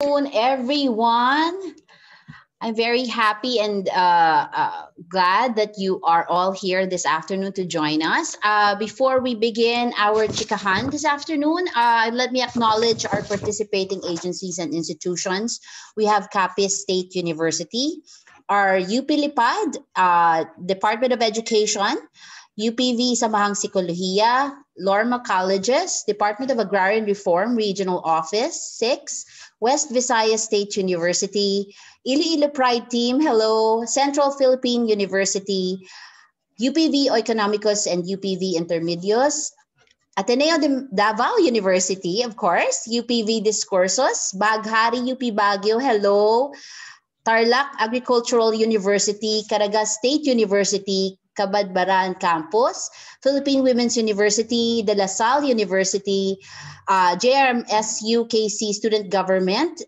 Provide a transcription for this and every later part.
Everyone. I'm very happy and glad that you are all here this afternoon to join us. Before we begin our chikahan this afternoon, let me acknowledge our participating agencies and institutions. We have Capiz State University, our UP Lipad, Department of Education, UPV Samahang Psikolohiya, Lorma Colleges, Department of Agrarian Reform Regional Office, 6, West Visayas State University, Iloilo Pride Team, hello, Central Philippine University, UPV Economicus and UPV Intermedios, Ateneo de Davao University, of course, UPV Discursos, Baghari UP Baguio, hello, Tarlac Agricultural University, Caragas State University, Cabadbaran Campus, Philippine Women's University, De La Salle University, JRMSU KC Student Government,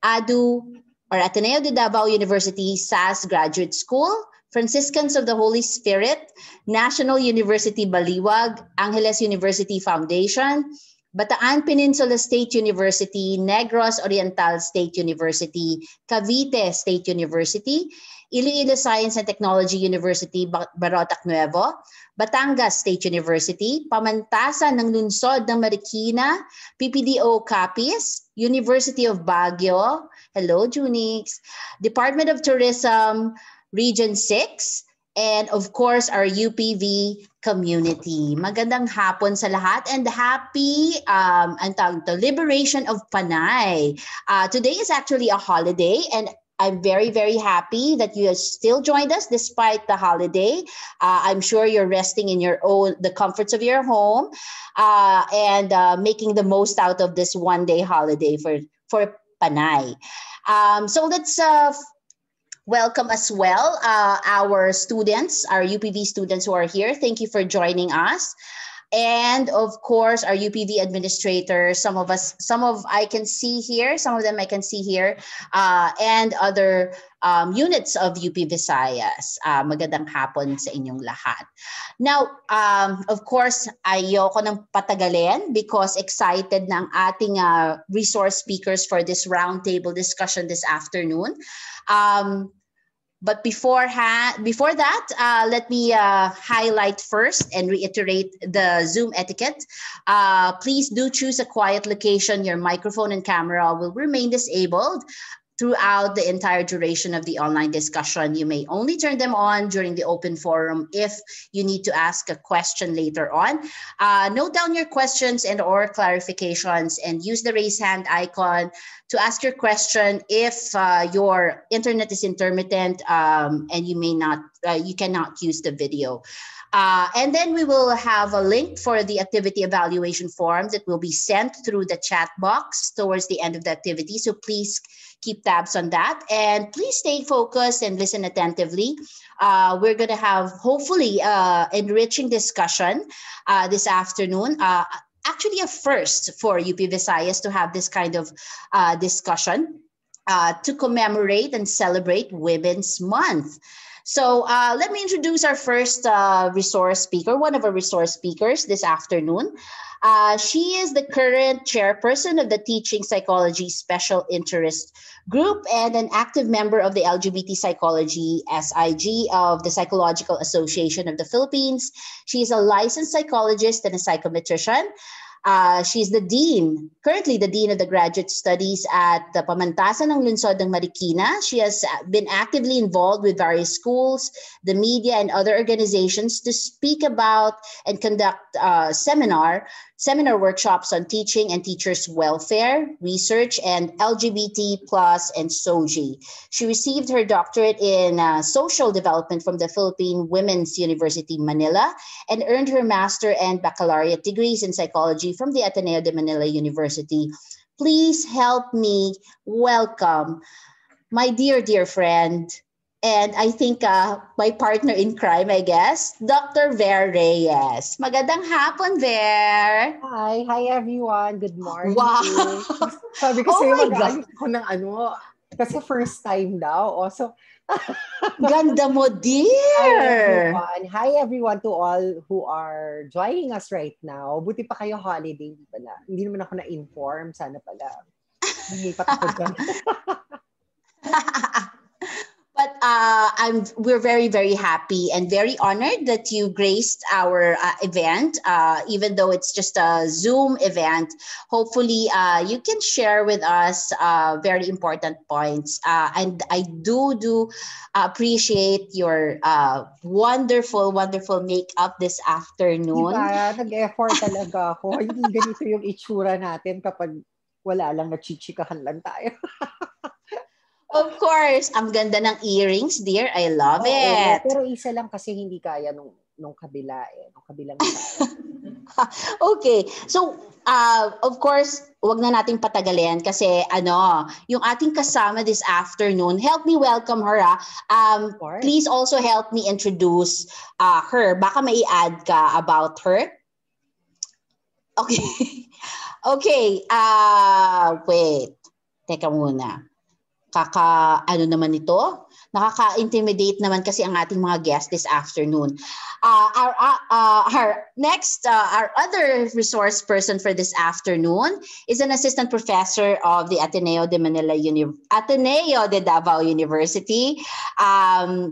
ADU or Ateneo de Davao University, SAS Graduate School, Franciscans of the Holy Spirit, National University Baliwag, Angeles University Foundation, Bataan Peninsula State University, Negros Oriental State University, Cavite State University, Iloilo Science and Technology University, Barotac Nuevo, Batangas State University, Pamantasan ng Lungsod ng Marikina, PPDO Capiz, University of Baguio, hello Junix, Department of Tourism, Region 6, and of course our UPV community. Magandang hapon sa lahat and happy Liberation of Panay. Today is actually a holiday and I'm very, very happy that you have still joined us despite the holiday. I'm sure you're resting in the comforts of your home and making the most out of this one-day holiday for Panay. So let's welcome as well our students, our UPV students who are here. Thank you for joining us. And of course, our UPV administrators, some of I can see here, some of them I can see here, and other units of UP Visayas. Magandang hapon sa inyong lahat. Now, of course, ayoko ng patagalin because excited na ang ating resource speakers for this roundtable discussion this afternoon. But before that, let me highlight first and reiterate the Zoom etiquette. Please do choose a quiet location. Your microphone and camera will remain disabled throughout the entire duration of the online discussion. You may only turn them on during the open forum if you need to ask a question later on. Note down your questions and or clarifications and use the raise hand icon to ask your question if your internet is intermittent and you cannot use the video. And then we will have a link for the activity evaluation form that will be sent through the chat box towards the end of the activity. So please keep tabs on that and please stay focused and listen attentively. We're going to have hopefully enriching discussion this afternoon. Actually a first for UP Visayas to have this kind of discussion to commemorate and celebrate Women's Month. So let me introduce our first resource speaker, one of our resource speakers this afternoon. She is the current chairperson of the Teaching Psychology Special Interest Group and an active member of the LGBT Psychology SIG of the Psychological Association of the Philippines. She is a licensed psychologist and a psychometrician. She's currently the Dean of the Graduate Studies at the Pamantasan ng Lungsod ng Marikina. She has been actively involved with various schools, the media, and other organizations to speak about and conduct seminar workshops on teaching and teachers' welfare, research, and LGBT plus and SOGI. She received her doctorate in social development from the Philippine Women's University, Manila, and earned her master and baccalaureate degrees in psychology from the Ateneo de Manila University. Please help me welcome my dear, dear friend, and I think my partner in crime, I guess, Dr. Ver Reyes. Magandang hapon, Ver. Hi everyone. Good morning. Wow. Sabi ko sa'yo, mag-ayos ko ng kasi first time daw. Also, ganda mo, dear. Hi everyone to all who are joining us right now. Buti pa kayo holiday, pala. Hindi naman ako na-inform. Sana pala. Lumipat ako dyan. But we're very, very happy and very honored that you graced our event, even though it's just a Zoom event. Hopefully, you can share with us very important points. And I do appreciate your wonderful, wonderful makeup this afternoon. Diba? Nag-effort talaga ako. Hindi ganito yung itsura natin kapag wala lang, nachichikahan lang tayo. Of course, ang ganda ng earrings, dear. I love it. Pero isa lang kasi hindi kaya nung kabila nung kabilang side. Okay. So, of course, wag na nating patagalin kasi yung ating kasama this afternoon, help me welcome her. Please also help me introduce her. Baka may add ka about her. Okay. Okay. Wait. Teka muna. Naman ito? Nakaka-intimidate naman kasi ang ating mga guests this afternoon. Our next, our other resource person for this afternoon is an assistant professor of the Ateneo de Davao University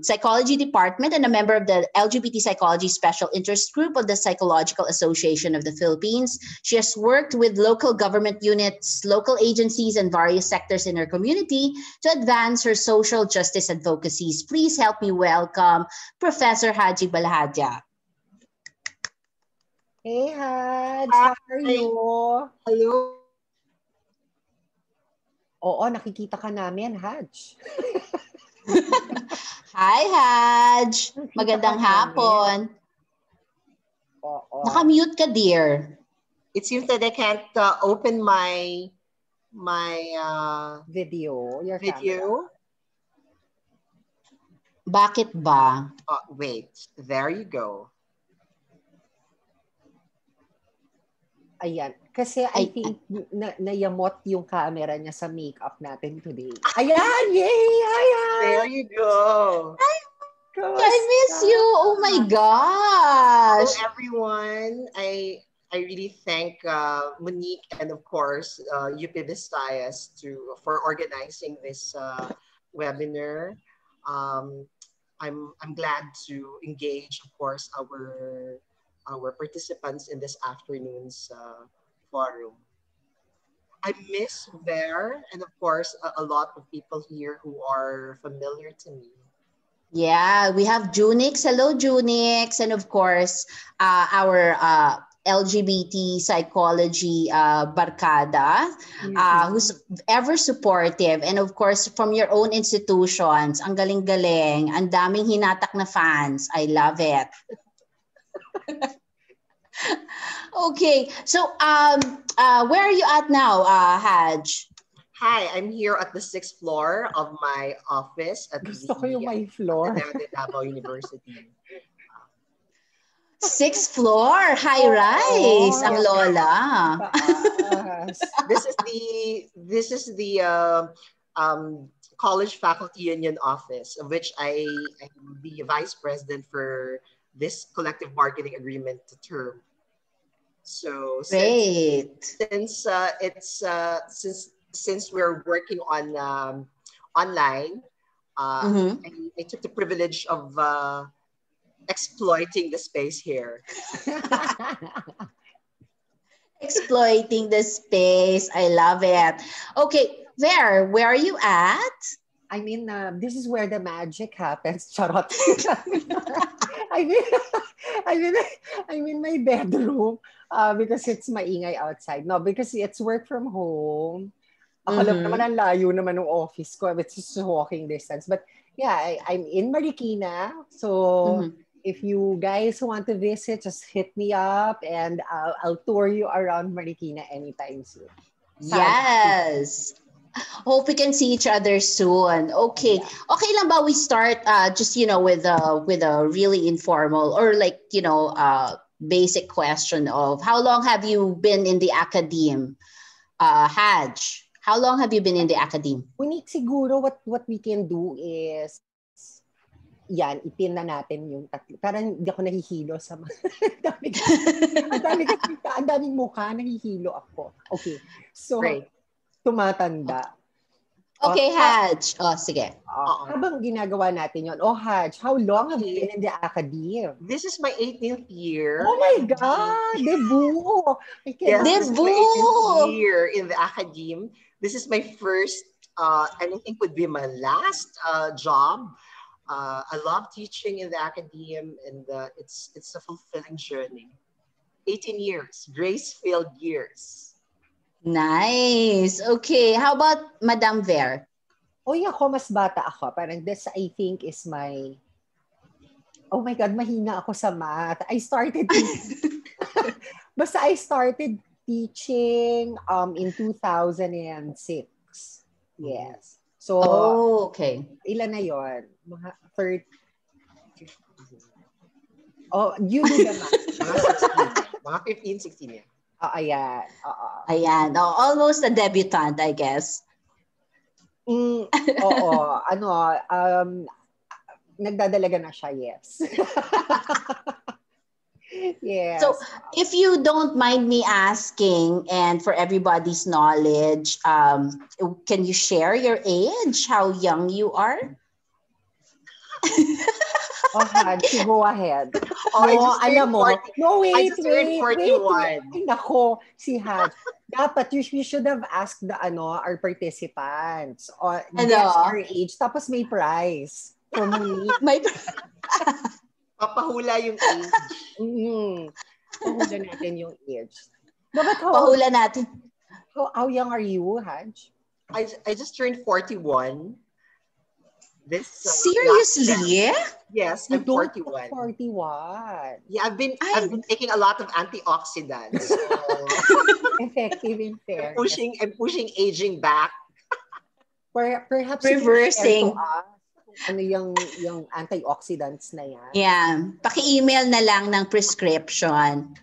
Psychology Department and a member of the LGBT Psychology Special Interest Group of the Psychological Association of the Philippines. She has worked with local government units, local agencies, and various sectors in her community to advance her social justice advocacies. Please help me welcome Professor Haji Balhadja. Hey, Haj. How are you? Hello. Oo, nakikita ka namin, Haj. Hi, Haj. Magandang hapon. Oo. Naka-mute ka, dear. It seems that I can't open my video. Your video. Camera. Bakit ba? Wait, there you go. Ayan. Kasi I think nayamot yung camera niya sa makeup natin today. Ayan! Yay! Ayan! There you go. I miss you. Oh my gosh. Hello, everyone. I really thank Monique and of course UP Visayas for organizing this webinar. I'm glad to engage, of course, our participants in this afternoon's forum. I miss Ver and of course a lot of people here who are familiar to me. Yeah, we have Junix. Hello, Junix. And of course, our LGBT psychology barkada, who's ever supportive. And of course, from your own institutions, ang galing-galing, ang daming hinatak na fans. I love it. Okay, so where are you at now, Haj? Hi, I'm here at the 6th floor of my office at Gusto ko yung my floor. Academe de Davao University. 6th floor, high rise, ang lola. This is the College Faculty Union office, of which I am the vice president for this collective bargaining agreement term. So since we're working on online, I took the privilege of exploiting the space here. Exploiting the space. I love it. Okay, where are you at? I mean, this is where the magic happens. Charot. I mean my bedroom because it's maingay outside. No, because it's work from home. Ako lang naman ang layo naman ng office ko. It's just walking distance. But yeah, I'm in Marikina. So if you guys want to visit, just hit me up and I'll tour you around Marikina anytime soon. Yes. Hope we can see each other soon. Okay. Yeah. Okay lang ba we start just with a really informal or basic question of how long have you been in the Academe? Haj, how long have you been in the Academe? Siguro what we can do is ipin na natin yung tatlo. Parang hindi ako nahihilo sa ang daming mukha, nahihilo ako. Okay. So, great. tumatanda. Okay, Haj. Sige. Habang ginagawa natin yon, Haj, how long have you been in the academe? This is my 18th year. Oh my God! Debut! Yes, this is my 18th Debut! year in the Academe. This is my first, and I think would be my last job. I love teaching in the Academe, and it's a fulfilling journey. 18 years, grace-filled years. Nice. Okay, how about Madam Ver? Ako, mas bata ako. Parang this, I think, is my... Oh my God, mahina ako sa math. Basta I started teaching in 2006. Yes. So, okay. Ilan na yon? Mga 30. You do the math. Mga 15, 16 yan. Ayan. Ayan. Almost a debutant, I guess. Nagdadalaga na siya, yes. Yes. So, if you don't mind me asking, and for everybody's knowledge, can you share your age? How young you are? Haj, go ahead. Alam mo. Wait. 41. Ay, nako, si Haj. Dapat you should have asked our participants. Guess our age, tapos may prize. May Papahula yung age. Pahula natin yung age. Pahula natin. How young are you, Haj? I just turned 41. Seriously? Yes, I'm 41. 41. Yeah, I've been taking a lot of antioxidants. So effective in fair. I'm pushing aging back. Perhaps reversing. Ano yung antioxidants na yan? Yeah. Paki-email na lang ng prescription.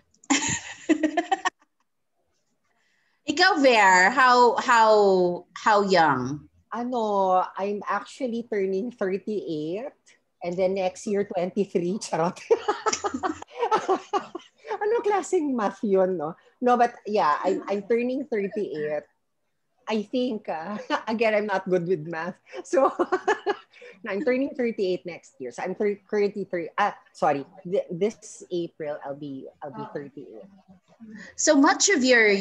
Ikaw, Ver, how young? I'm actually turning 38 and then next year 23. Charot. Ano klaseng math yun, no? No, but yeah, I'm turning 38. I think, again, I'm not good with math. So, I'm turning 38 next year. So I'm 33. Sorry. This April, I'll be 38. So much of your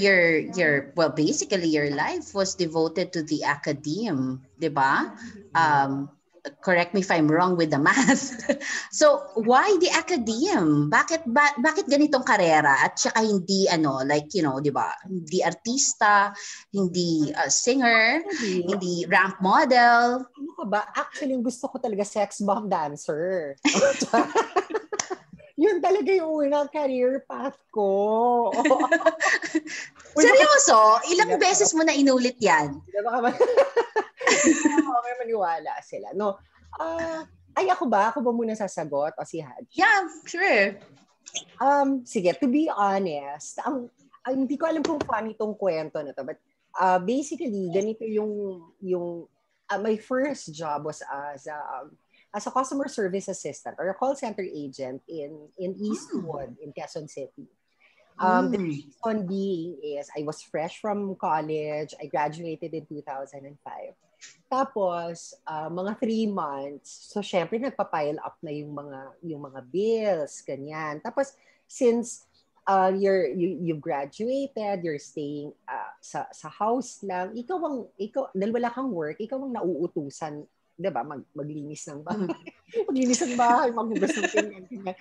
basically your life was devoted to the Academe, diba? Correct me if I'm wrong with the math. So why the Academe? Bakit ganitong karera at saka hindi diba? Hindi artista, hindi singer, hindi ramp model. Ano ka ba? Actually, gusto ko talaga sex bomb dancer. Yun talaga yung unang career path ko. Seryoso? Ilang beses mo na inulit yan? May maniwala sila. No. Ako ba muna sasagot o si Haj? Yeah, sure. Sige, to be honest, hindi ko alam kung paano itong kwento na to, but basically, ganito yung my first job was as a customer service assistant or a call center agent in Eastwood, in Quezon City. The reason being is I was fresh from college. I graduated in 2005. Tapos, mga 3 months, so syempre nagpa-pile up na yung mga bills, ganyan. Tapos, since you graduated, you're staying sa house lang, ikaw dahil wala kang work, ikaw ang nauutusan, 'di ba? Maglinis ng bahay. Maglinis ng bahay, maghugas ng pinggan.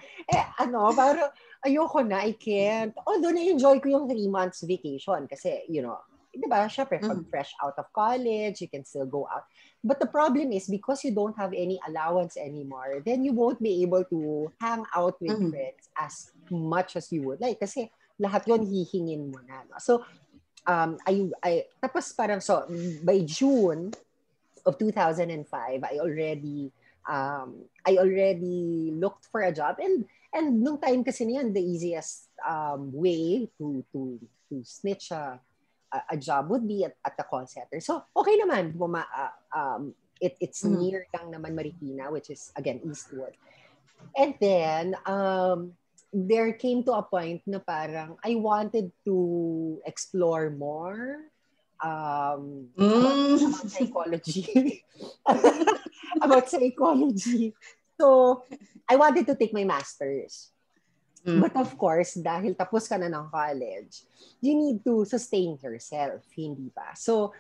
Parang ayoko na, I can't. Although na-enjoy ko yung 3 months vacation kasi, 'di ba, syempre, pag fresh out of college, you can still go out. But the problem is, because you don't have any allowance anymore, then you won't be able to hang out with friends as much as you would like. Kasi lahat yon hihingin mo na. No? So, tapos parang, so, by June of 2005, I already looked for a job. And nung time kasi niyan, the easiest way to snitch a job would be at the call center. So, okay naman. It's near lang naman Marikina, which is, again, Eastwood. And then, there came to a point na parang I wanted to explore more. About psychology. About psychology. So, I wanted to take my master's. But of course, dahil tapos ka na ng college, you need to sustain yourself, hindi ba? So,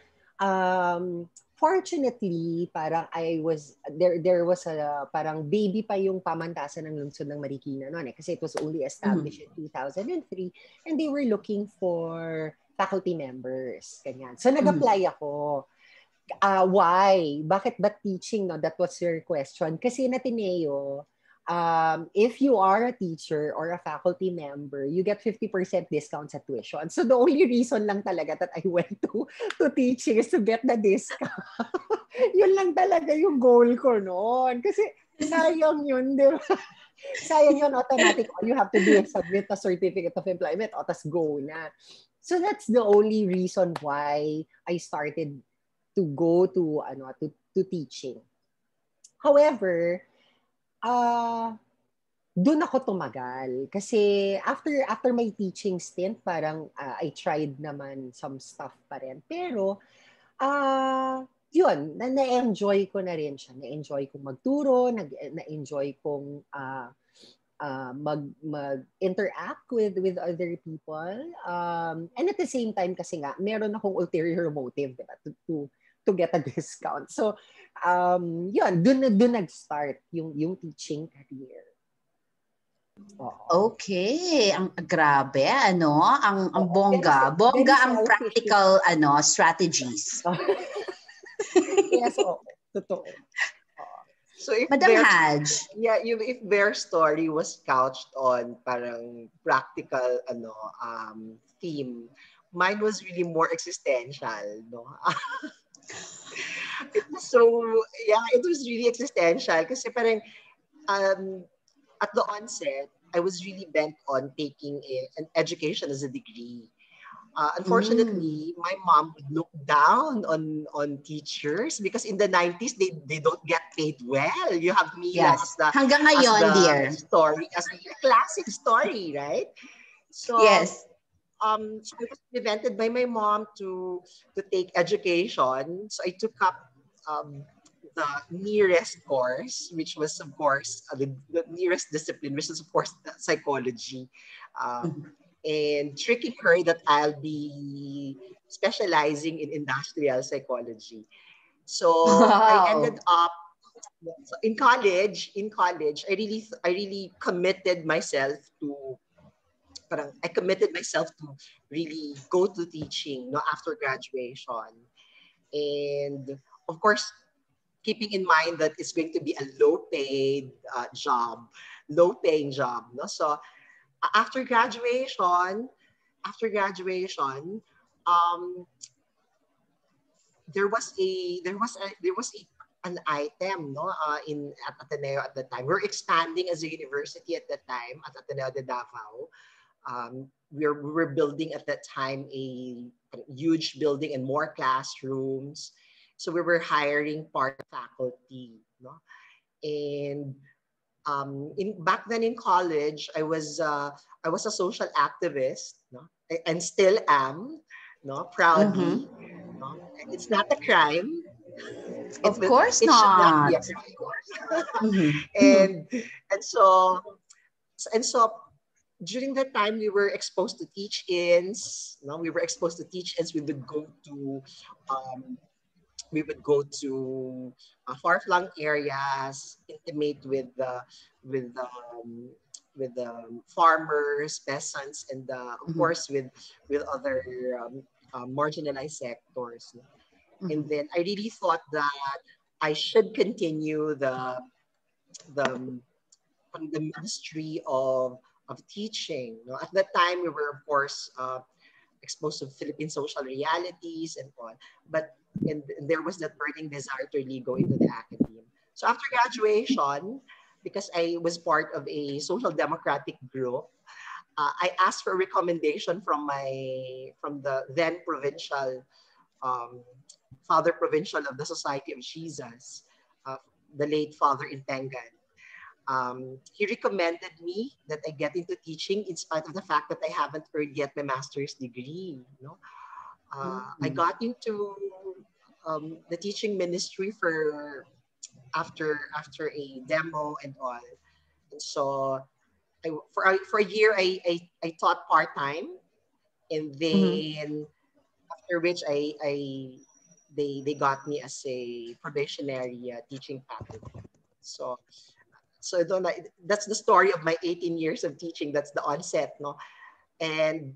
fortunately, parang there was a, parang baby pa yung pamantasan ng lungsod ng Marikina noon eh. Kasi it was only established in 2003 and they were looking for faculty members. Ganyan. So, nag-apply ako. Why? Bakit ba teaching? No? That was your question. Kasi na Ateneo, if you are a teacher or a faculty member, you get 50% discount sa tuition. So the only reason lang talaga that I went to teaching is to get the discount. Yun lang talaga yung goal ko noon. Kasi sayang yun, di ba? Sayang yun, automatic. All you have to do is submit a certificate of employment o tas go na. So that's the only reason why I started to go to teaching. However, doon ako tumagal kasi after my teaching stint parang I tried naman some stuff pa rin, pero yun, na-enjoy ko na rin siya. Na-enjoy kong magturo, na-enjoy kong mag-interact with other people, and at the same time kasi nga meron akong ulterior motive, diba? To get a discount. So, yun, dun nag-start yung teaching career. Okay, ang grabe ang bongga. Very Bongga ang selfish. practical strategies. Yes, totoo. So if Madam Haj. Yeah, if their story was couched on parang practical theme, mine was really more existential, no? It was really existential kasi parang at the onset, I was really bent on taking an education as a degree. Unfortunately, my mom would look down on teachers because in the 90s they don't get paid well. You have Mila as the hanggang ngayon, dear. Story, as the classic story, right? So yes. So I was prevented by my mom to take education. So I took up the nearest course, which was of course the nearest discipline, which is of course psychology. And tricking her that I'll be specializing in industrial psychology. So I ended up in college. I really committed myself to. I committed myself to really go to teaching, no, after graduation, and of course, keeping in mind that it's going to be a low-paying job, no. So after graduation, there was an item, no, at Ateneo at the time. We're expanding as a university at that time at Ateneo de Davao. We were building at that time a huge building and more classrooms. So we were hiring part faculty, no, and back then in college, I was a social activist, no, and still am, no, proudly. No? It's not a crime. Of course it not. Should not be a crime. And so during that time we were exposed to teach-ins. No, we were exposed to teach-ins. We would go to far-flung areas, intimate with the farmers, peasants, and of course with other marginalized sectors. And then I really thought that I should continue the ministry of teaching. No? At that time, we were of course exposed to Philippine social realities and all, but and there was that burning desire to really go into the Academe. So after graduation, because I was part of a social democratic group, I asked for a recommendation from the then provincial Father Provincial of the Society of Jesus, the late Father Intengan. He recommended me that I get into teaching in spite of the fact that I haven't earned yet my master's degree. You know? I got into the teaching ministry for after a demo and all. And so for a year, I taught part-time, and Mm-hmm. then after which they got me as a probationary teaching faculty. So that's the story of my 18 years of teaching. That's the onset, no? And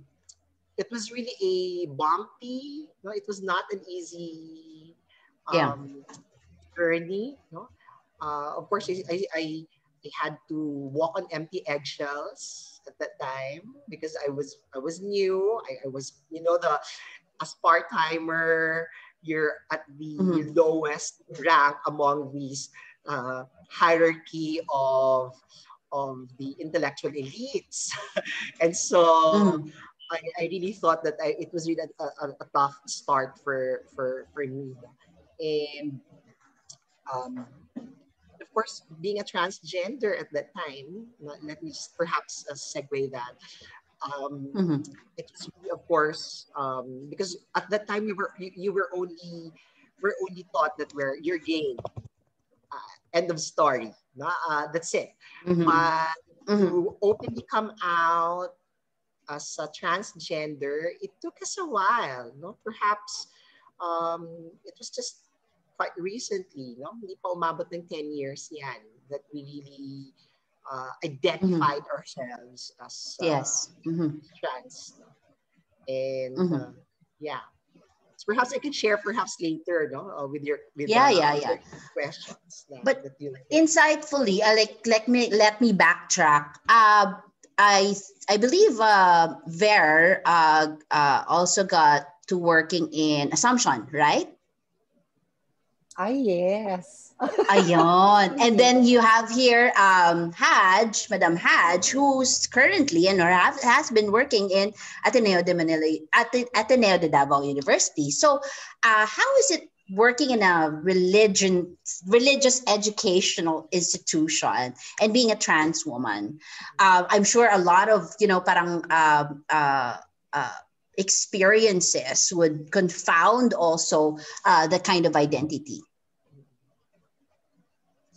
it was really a bumpy, no? It was not an easy Yeah. um, journey, no? Of course, I had to walk on empty eggshells at that time because I was new. I was, the as part-timer, you're at the Mm-hmm. lowest rank among these hierarchy of the intellectual elites. And so Mm-hmm. I really thought that it was really a tough start for me. And um, of course, being a transgender at that time, let me just perhaps segue that. Um, Mm-hmm. it was really, of course, because at that time we're only taught that you're gay. End of story. No? That's it. Mm-hmm. But Mm-hmm. to openly come out as a transgender, it took us a while. No, perhaps it was just quite recently. No, hindi pa umabot ng 10 years yan that we really Mm-hmm. identified ourselves Yes. Mm-hmm. as trans. No? And Mm-hmm. yeah, so perhaps I can share perhaps later, no, with your with Yeah, yeah, yeah. other questions But that you like to ask. insightfully, like let me backtrack. I I believe Ver also got to working in Assumption, right? Ah, yes. Ayon. And then Yes. you have here Haj, Madam Haj, who's currently and or has been working in Ateneo de Manila, Ateneo de Davao University. So, how is it working in a religious educational institution and being a trans woman? I'm sure a lot of parang uh, experiences would confound also the kind of identity.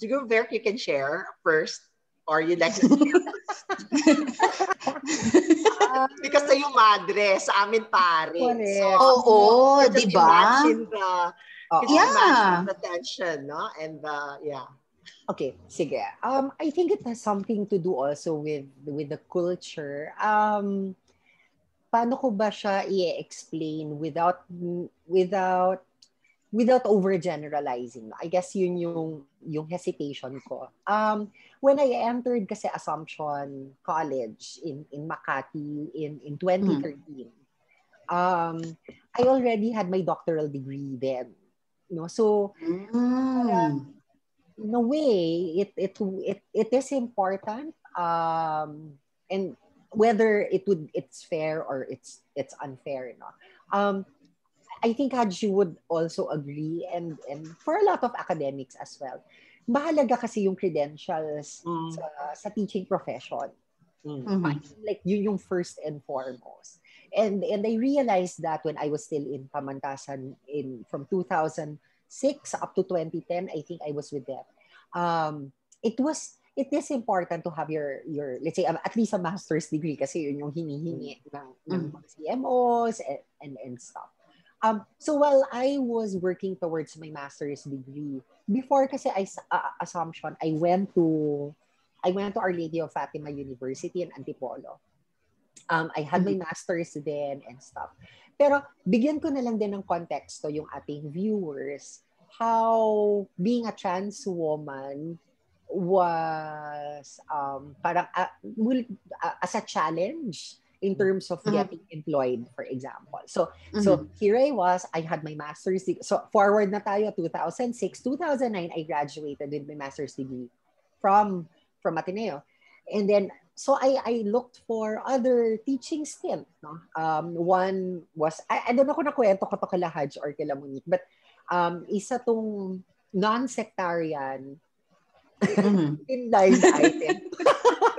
Siguro, Verk, you can share first, or you'd like me to share first? Because Ah, sa'yo madre, sa amin pare. So, correct. Oo, you can 'di just ba? imagine Oo. Yeah. the tension, no? And yeah. Okay, sige. I think it has something to do also with the culture. Paano ko ba siya i-explain without without overgeneralizing? I guess yun yung hesitation ko. When I entered kasi Assumption College in Makati in Mhm. 2013, I already had my doctoral degree then. So Mm. in a way, it is important, and whether it's fair or it's unfair, um I think Haji would also agree, and for a lot of academics as well, mahalaga kasi yung credentials Mm, sa teaching profession. mm, Mhm. Like yun yung first and foremost. And I realized that when I was still in Pamantasan from 2006 up to 2010, I think I was with them. It is important to have your let's say at least a master's degree kasi yun yung mm, hinihingi ng Mhm. mga CMOs and stuff. So while I was working towards my master's degree, before kasi Assumption, I went to Our Lady of Fatima University in Antipolo. I had my Mhm. master's then and stuff. Pero bigyan ko na lang din ng konteksto yung ating viewers how being a trans woman was parang as a challenge in terms of Mhm. getting employed, for example. So Mhm. here I had my master's degree. So forward na tayo, 2006, 2009, I graduated with my master's degree from Ateneo. And then, so I looked for other teaching stint. No? One was, I don't know kung nakwento ko to kala Haj or kala Monique, but isa tong non-sectarian Mhm. in line item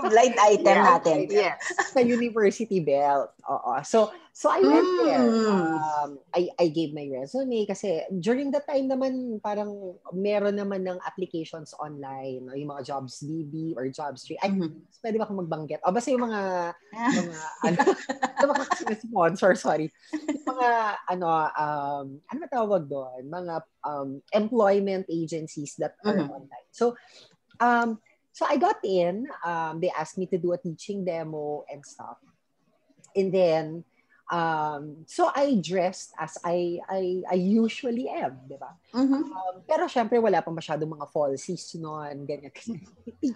Blind item yes, natin. yes. sa University Belt. Oo. So, So I went there. I gave my resume kasi during that time naman parang meron naman ng applications online, no? Yung mga Jobs DB or Jobs Tree. Ay, pwede ba akong magbanggit? O basta yung mga ano, yung mga sponsor, sorry. Yung mga ano ba tawag doon? Mga employment agencies that are online. So I got in. They asked me to do a teaching demo and stuff. And then, so I dressed as I usually am, di ba? Pero syempre, wala pa masyadong mga falsies noon, ganyan.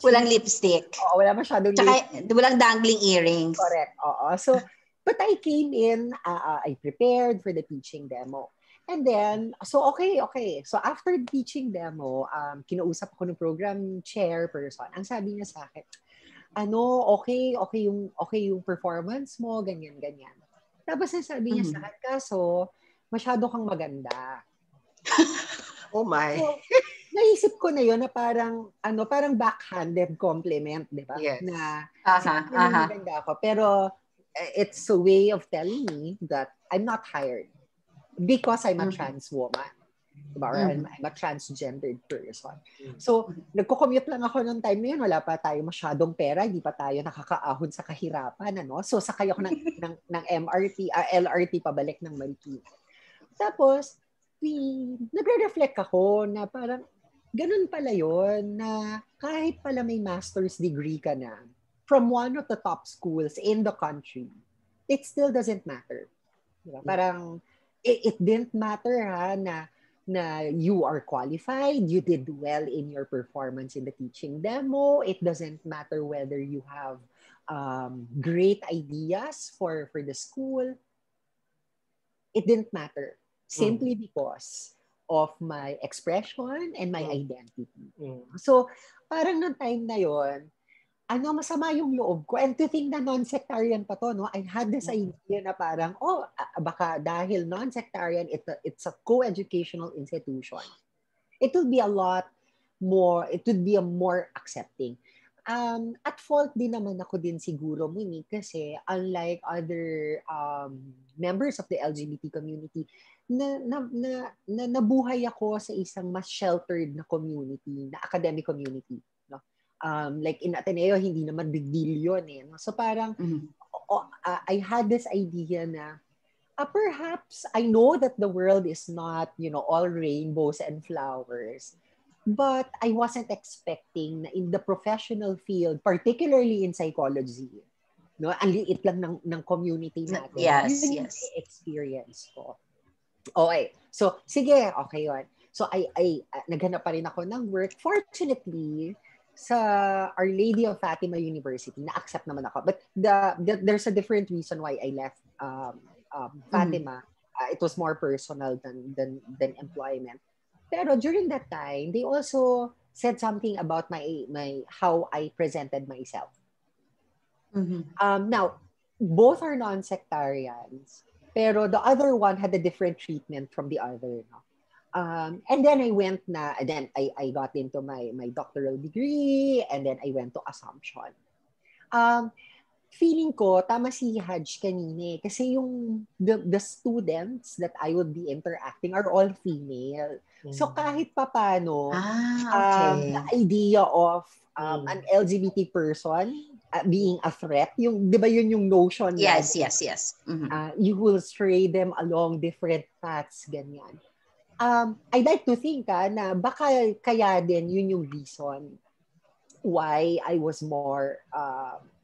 Walang lipstick. Oo, wala masyadong lipstick. Walang dangling earrings. Correct, oo. So, but I came in, I prepared for the teaching demo. And then, so okay. So after the teaching demo, kinausap ako ng program chairperson. Ang sabi niya sa akin, okay yung performance mo, ganyan. Tapos sabi niya sa akin, kaso, masyado kang maganda. Oh my. So, naisip ko na yun na parang backhanded compliment, di ba? Yes. Na, maganda ako. Pero, it's a way of telling me that I'm not hired because I'm a trans woman. Diba? Or I'm a transgendered person. So, nagko-commute lang ako noong time na yun. Wala pa tayo masyadong pera. Hindi pa tayo nakakaahon sa kahirapan. Ano? So, sakay ako ng MRT, LRT pabalik ng Marikina. Tapos, nagre-reflect ako na parang, ganun pala yun na kahit pala may master's degree ka na from one of the top schools in the country, it still doesn't matter. Diba? Parang, it didn't matter na you are qualified, you did well in your performance in the teaching demo. It doesn't matter whether you have great ideas for the school. It didn't matter. Simply because of my expression and my identity. So, parang noong time na yon, masama yung loob ko. And to think na non-sectarian pa to, no? I had this idea na parang, baka dahil non-sectarian, it's a co-educational institution. It would be a more accepting. At fault din naman ako din siguro, Mimi, kasi unlike other members of the LGBT community, nabuhay ako sa isang mas sheltered na community, na academic community. No? Like in Ateneo, hindi naman big deal yun eh. No? So parang, I had this idea na, perhaps I know that the world is not, all rainbows and flowers. But I wasn't expecting na in the professional field, particularly in psychology, no, ang liit lang ng community natin. Yes. Yung experience ko. Okay. So, sige, okay yun. So, I naghanap pa rin ako ng work. Fortunately, sa Our Lady of Fatima University, na-accept naman ako. But there's a different reason why I left Fatima. It was more personal than employment. Pero during that time, they also said something about my how I presented myself. Now, both are non-sectarians, pero the other one had a different treatment from the other. No? And then I got into my doctoral degree, and then I went to Assumption. Feeling ko, tama si Haj kanina kasi yung the students that I would be interacting are all female. So kahit papano, the idea of an LGBT person being a threat, yung, di ba yun yung notion? Yes. You will stray them along different paths, ganyan. I like to think na baka kaya din yun yung reason why I was more,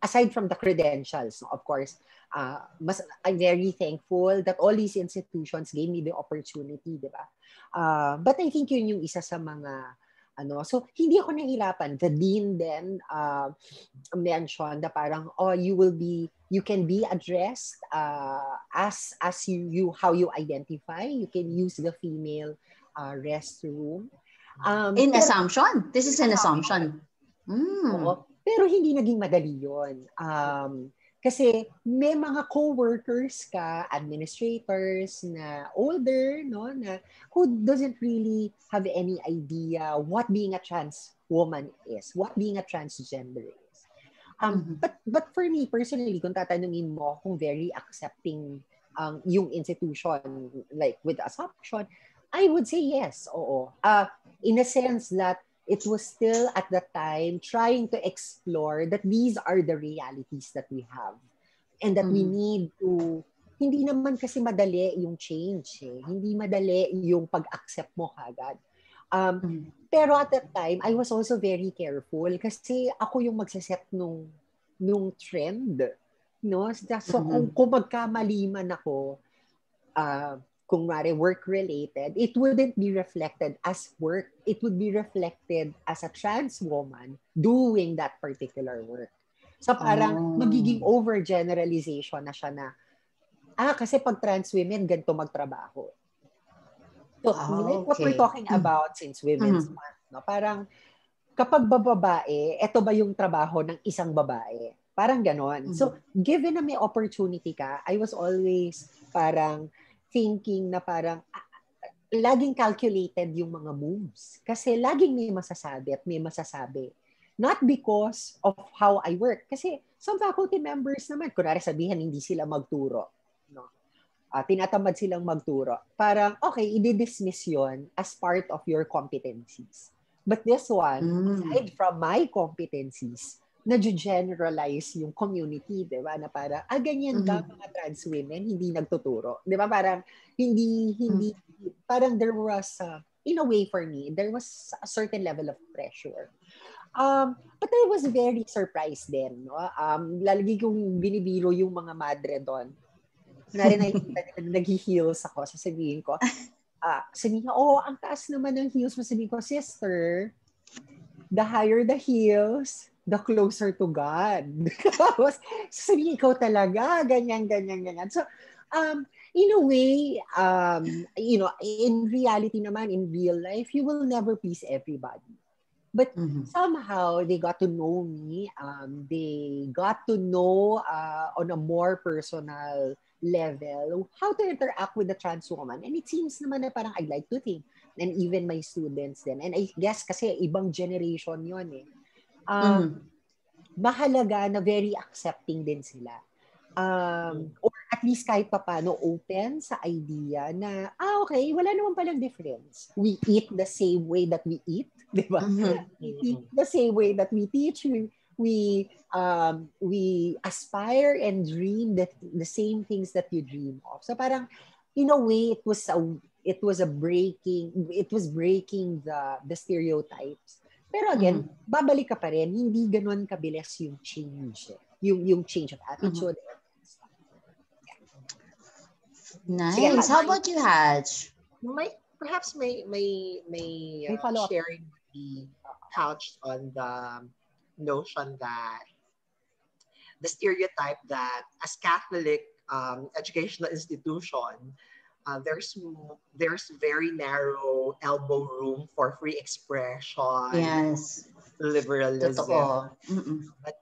aside from the credentials, of course, I'm very thankful that all these institutions gave me the opportunity, di ba? But I think yun yung isa sa mga, so hindi ako nahirapan. The dean then mentioned na parang, you can be addressed as you how you identify. You can use the female restroom. In Assumption? This is an Assumption. Oo, pero hindi naging madali yun. Kasi may mga co-workers ka, administrators na older, no, na who doesn't really have any idea what being a trans woman is, what being a transgender is. But for me personally, kung tatanungin mo kung very accepting yung institution, like with assumption, I would say yes, oo. In a sense that it was still at the time trying to explore that these are the realities that we have and that we need to, hindi naman kasi madali yung change eh. Hindi madali yung pag-accept mo kagad. Pero at that time, I was also very careful kasi ako yung magsaset nung trend. No? So kung magkamali man ako, kung work-related, it wouldn't be reflected as work. It would be reflected as a trans woman doing that particular work. So parang magiging overgeneralization na siya na, kasi pag trans women, ganito magtrabaho. So, like what we're talking about since Women's Month, no? Parang kapag babae, eto ba yung trabaho ng isang babae? Parang ganon. So, given na may opportunity ka, I was always parang thinking na parang laging calculated yung mga moves. Kasi laging may masasabi at may masasabi. Not because of how I work. Kasi some faculty members naman, kunwari sabihin, hindi sila magturo. No? Tinatamad silang magturo. Parang, okay, i-dismiss yon as part of your competencies. But this one, aside from my competencies, na-generalize yung community, di ba? Na parang, ganyan ba mga trans women, hindi nagtuturo? Di ba? Parang, parang there was, in a way for me, there was a certain level of pressure. But I was very surprised din. No? Lalagi kong binibiro yung mga madre doon. Kunwari nakikita nila nag-heels ako, sasabihin ko, ang taas naman ng heels mo. Sabihin ko, sister, the higher the heels, the closer to God. Sabihin ko talaga, ganyan. So, in a way, in reality naman, in real life, you will never please everybody. But somehow, they got to know me. They got to know on a more personal level how to interact with the trans woman. And it seems naman na parang I like to think. And even my students din. And I guess kasi ibang generation yon eh. Mahalaga na very accepting din sila. Or at least kahit papano open sa idea na, okay, wala naman palang difference. We eat the same way that we eat. Di ba? We eat the same way that we teach. We aspire and dream the same things that you dream of. So parang in a way it was breaking the stereotypes. Pero again, babalik ka pa rin, hindi ganoon kabilis yung change. Yung change of attitude. Nice. How about you, Haj? Perhaps may sharing be couched on the notion that the stereotype that as Catholic educational institution, there's very narrow elbow room for free expression. Yes. Liberalism. But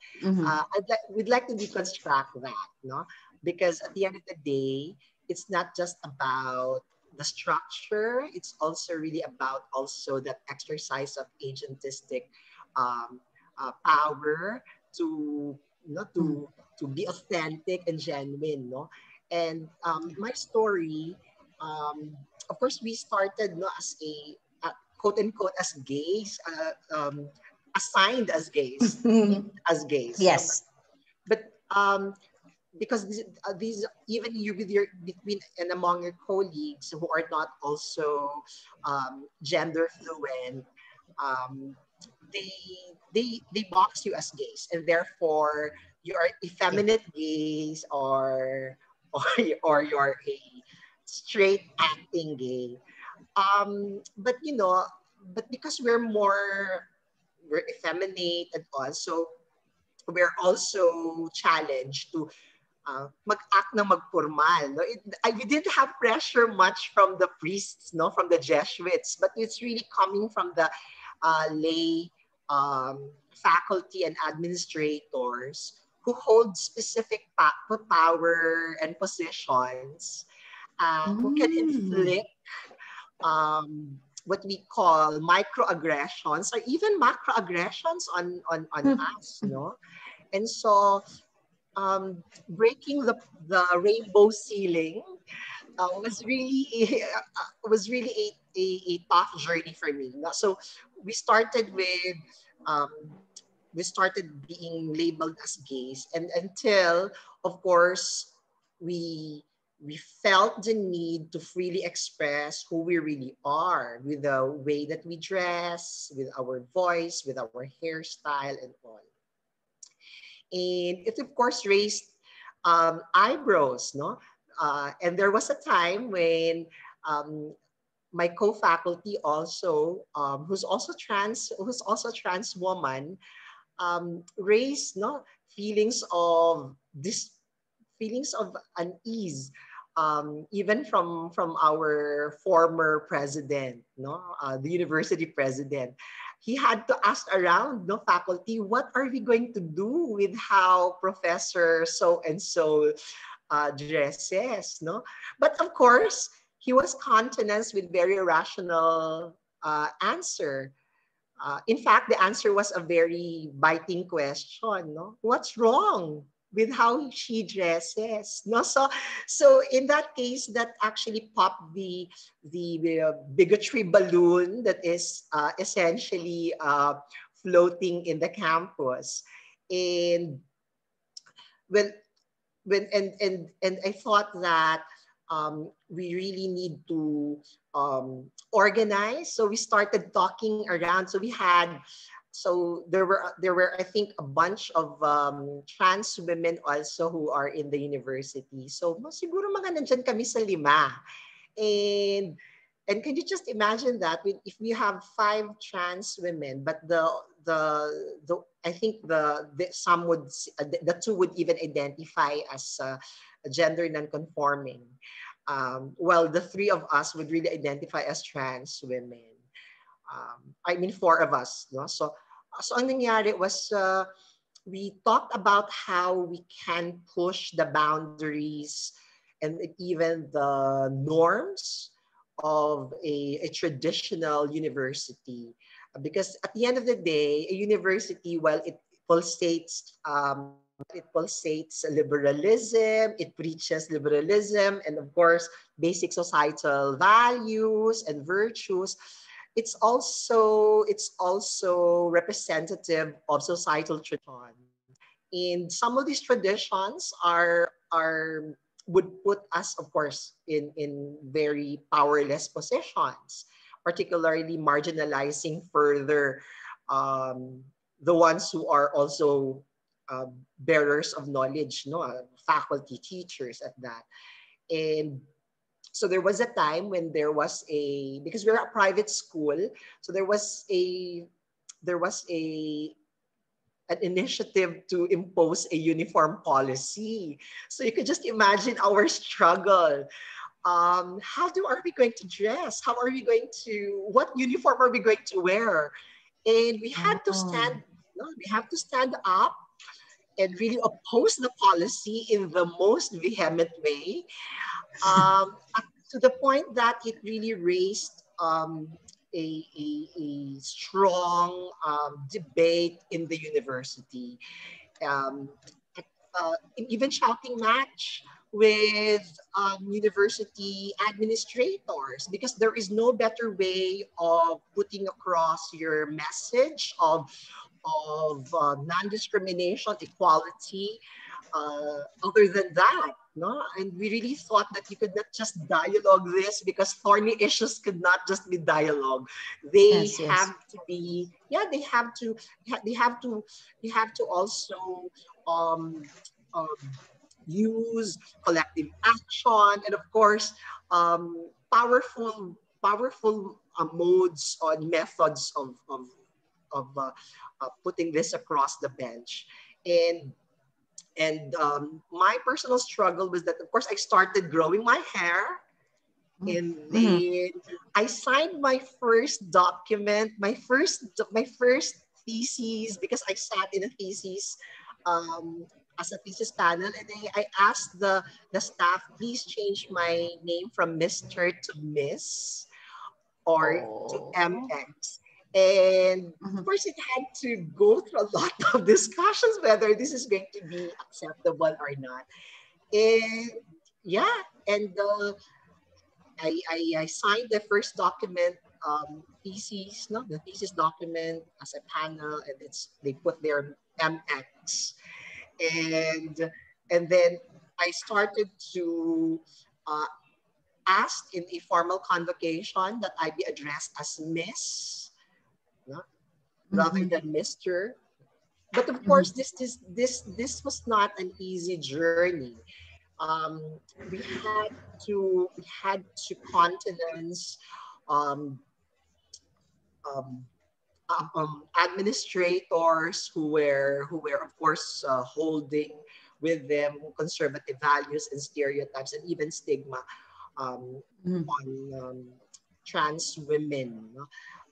we'd like to deconstruct that, no? Because at the end of the day, it's not just about the structure, it's also really about also that exercise of agentistic power to be authentic and genuine, no? And my story, of course, we started as a quote unquote as gays, assigned as gays, as gays. Yes, but because these even you between and among your colleagues who are not also gender fluent, they box you as gays, and therefore you are effeminate gays or you're a straight acting gay. But because we're effeminate and also we're also challenged to mag-act na magformal. No? We didn't have pressure much from the priests, no, from the Jesuits, but it's really coming from the lay faculty and administrators who hold specific power and positions, who can inflict what we call microaggressions or even macroaggressions on us, no? And so breaking the rainbow ceiling was really a tough journey for me. No? So we started with um, we started being labeled as gays, and until of course we we felt the need to freely express who we really are with the way that we dress, with our voice, with our hairstyle, and all. And it of course raised eyebrows, no? And there was a time when um, my co-faculty also, who's also trans woman, raised no feelings of unease, even from our former president, no, the university president. He had to ask around, no, faculty, what are we going to do with how Professor so and so dresses, no? But of course, he was countenanced with very rational answer. In fact, the answer was a very biting question. No, what's wrong with how she dresses? No, so in that case, that actually popped the bigotry balloon that is essentially floating in the campus, and when when I thought that we really need to organize. So we started talking around. So we had, so there were I think a bunch of trans women also who are in the university. So siguro mga nandyan kami sa 5. And can you just imagine that if we have 5 trans women, but the I think the some would the 2 would even identify as gender non-conforming, while the 3 of us would really identify as trans women. I mean 4 of us, no? So ang nangyari was we talked about how we can push the boundaries and even the norms of a traditional university. Because at the end of the day, a university, while it pulsates liberalism, it preaches liberalism, and of course, basic societal values and virtues, it's also representative of societal tradition. And some of these traditions are would put us, of course, in very powerless positions, particularly marginalizing further the ones who are also bearers of knowledge, no, faculty, teachers at that. And so there was a time when there was because we're a private school, so there was a an initiative to impose a uniform policy. So you could just imagine our struggle. Are we going to dress? How are we going to, what uniform are we going to wear? And we had to Oh. stand, no, we have to stand up and really oppose the policy in the most vehement way, up to the point that it really raised a strong debate in the university. Um, Even shouting match with university administrators, because there is no better way of putting across your message of non-discrimination, equality, other than that. No, and we really thought that you could not just dialogue this, because thorny issues could not just be dialogue. They Yes, yes. have to be, yeah, they have to also um, um, use collective action, and of course powerful modes or methods of putting this across the bench. And my personal struggle was that, of course, I started growing my hair, and Mm-hmm. then I signed my first document, my first thesis, because I sat in a thesis um, as a thesis panel, and then I asked the staff, please change my name from Mr. to Miss, or to Oh. MX. And of Mhm. course, it had to go through a lot of discussions whether this is going to be acceptable or not. And yeah, and I signed the first document, thesis, no, the thesis document as a panel, and they put their MX, and and then I started to uh, ask in a formal convocation that I be addressed as Miss, no, rather Mhm. than Mister. But of course, Mhm. this was not an easy journey. Um, we had to countenance um, um, administrators who were of course holding with them conservative values and stereotypes and even stigma um, Mhm. on trans women. No?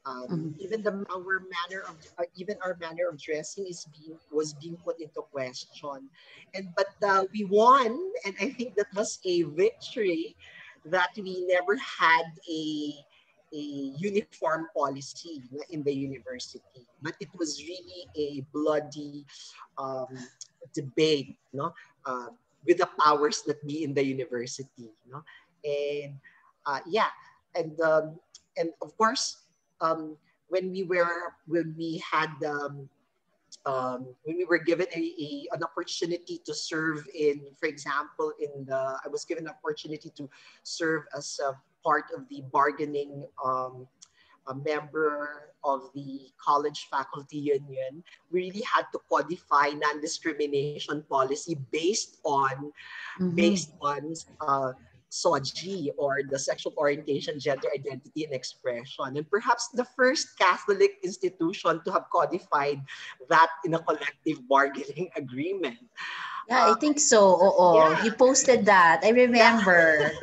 Mhm. Even even our manner of dressing was being put into question, but we won, and I think that was a victory that we never had a uniform policy in the university, but it was really a bloody debate, no, uh, with the powers that be in the university, no, and yeah, and um, and of course, um, when we had when we were given an opportunity to serve in, for example, I was given an opportunity to serve as a part of the bargaining a member of the college faculty union. We really had to codify non-discrimination policy based Mhm. on SOGI, or the sexual orientation, gender identity, and expression. And perhaps the first Catholic institution to have codified that in a collective bargaining agreement. Yeah, I think Um, so. Oo. yeah, You posted that. I yeah. remember.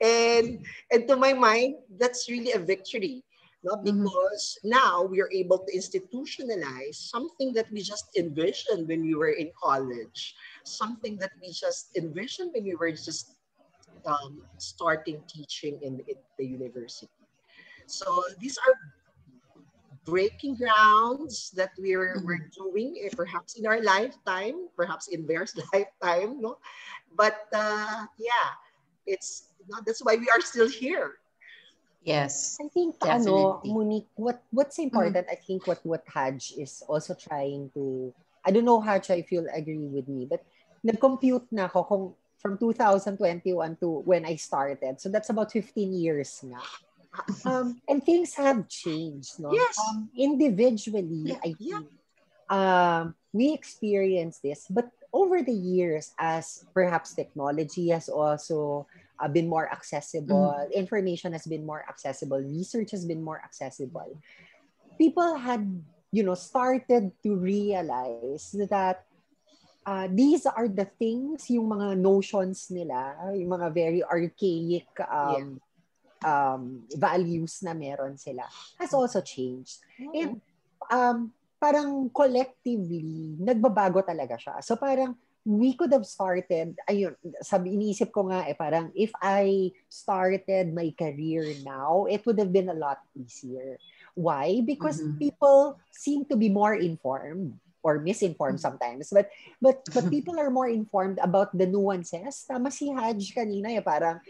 And to my mind, that's really a victory. No? Mhm. Because now we are able to institutionalize something that we just envisioned when we were in college, something that we just envisioned when we were just starting teaching in the university. So these are breaking grounds that we're Mhm. doing, perhaps in our lifetime, perhaps in theirs lifetime, no? But yeah, that's why we are still here. Yes, I think definitely. Monique, what's Mhm. important, I think what Haj is also trying to, I don't know Haj if you'll agree with me, but nag-compute na ako kung from 2021 to when I started. So that's about 15 years na. And things have changed, no? Yes, Individually, Yeah. I yeah. think we experience this, but over the years, as perhaps technology has also been more accessible, Mhm. information has been more accessible, research has been more accessible, people had, started to realize that these are the things, yung mga notions nila, yung mga very archaic Yeah. values na meron sila, has also changed. And Oo. parang collectively, nagbabago talaga siya. So parang we could have started, ayun, iniisip ko nga parang if I started my career now, it would have been a lot easier. Why? Because Mhm. people seem to be more informed or misinformed sometimes. But people are more informed about the nuances. Tama si Haj kanina, parang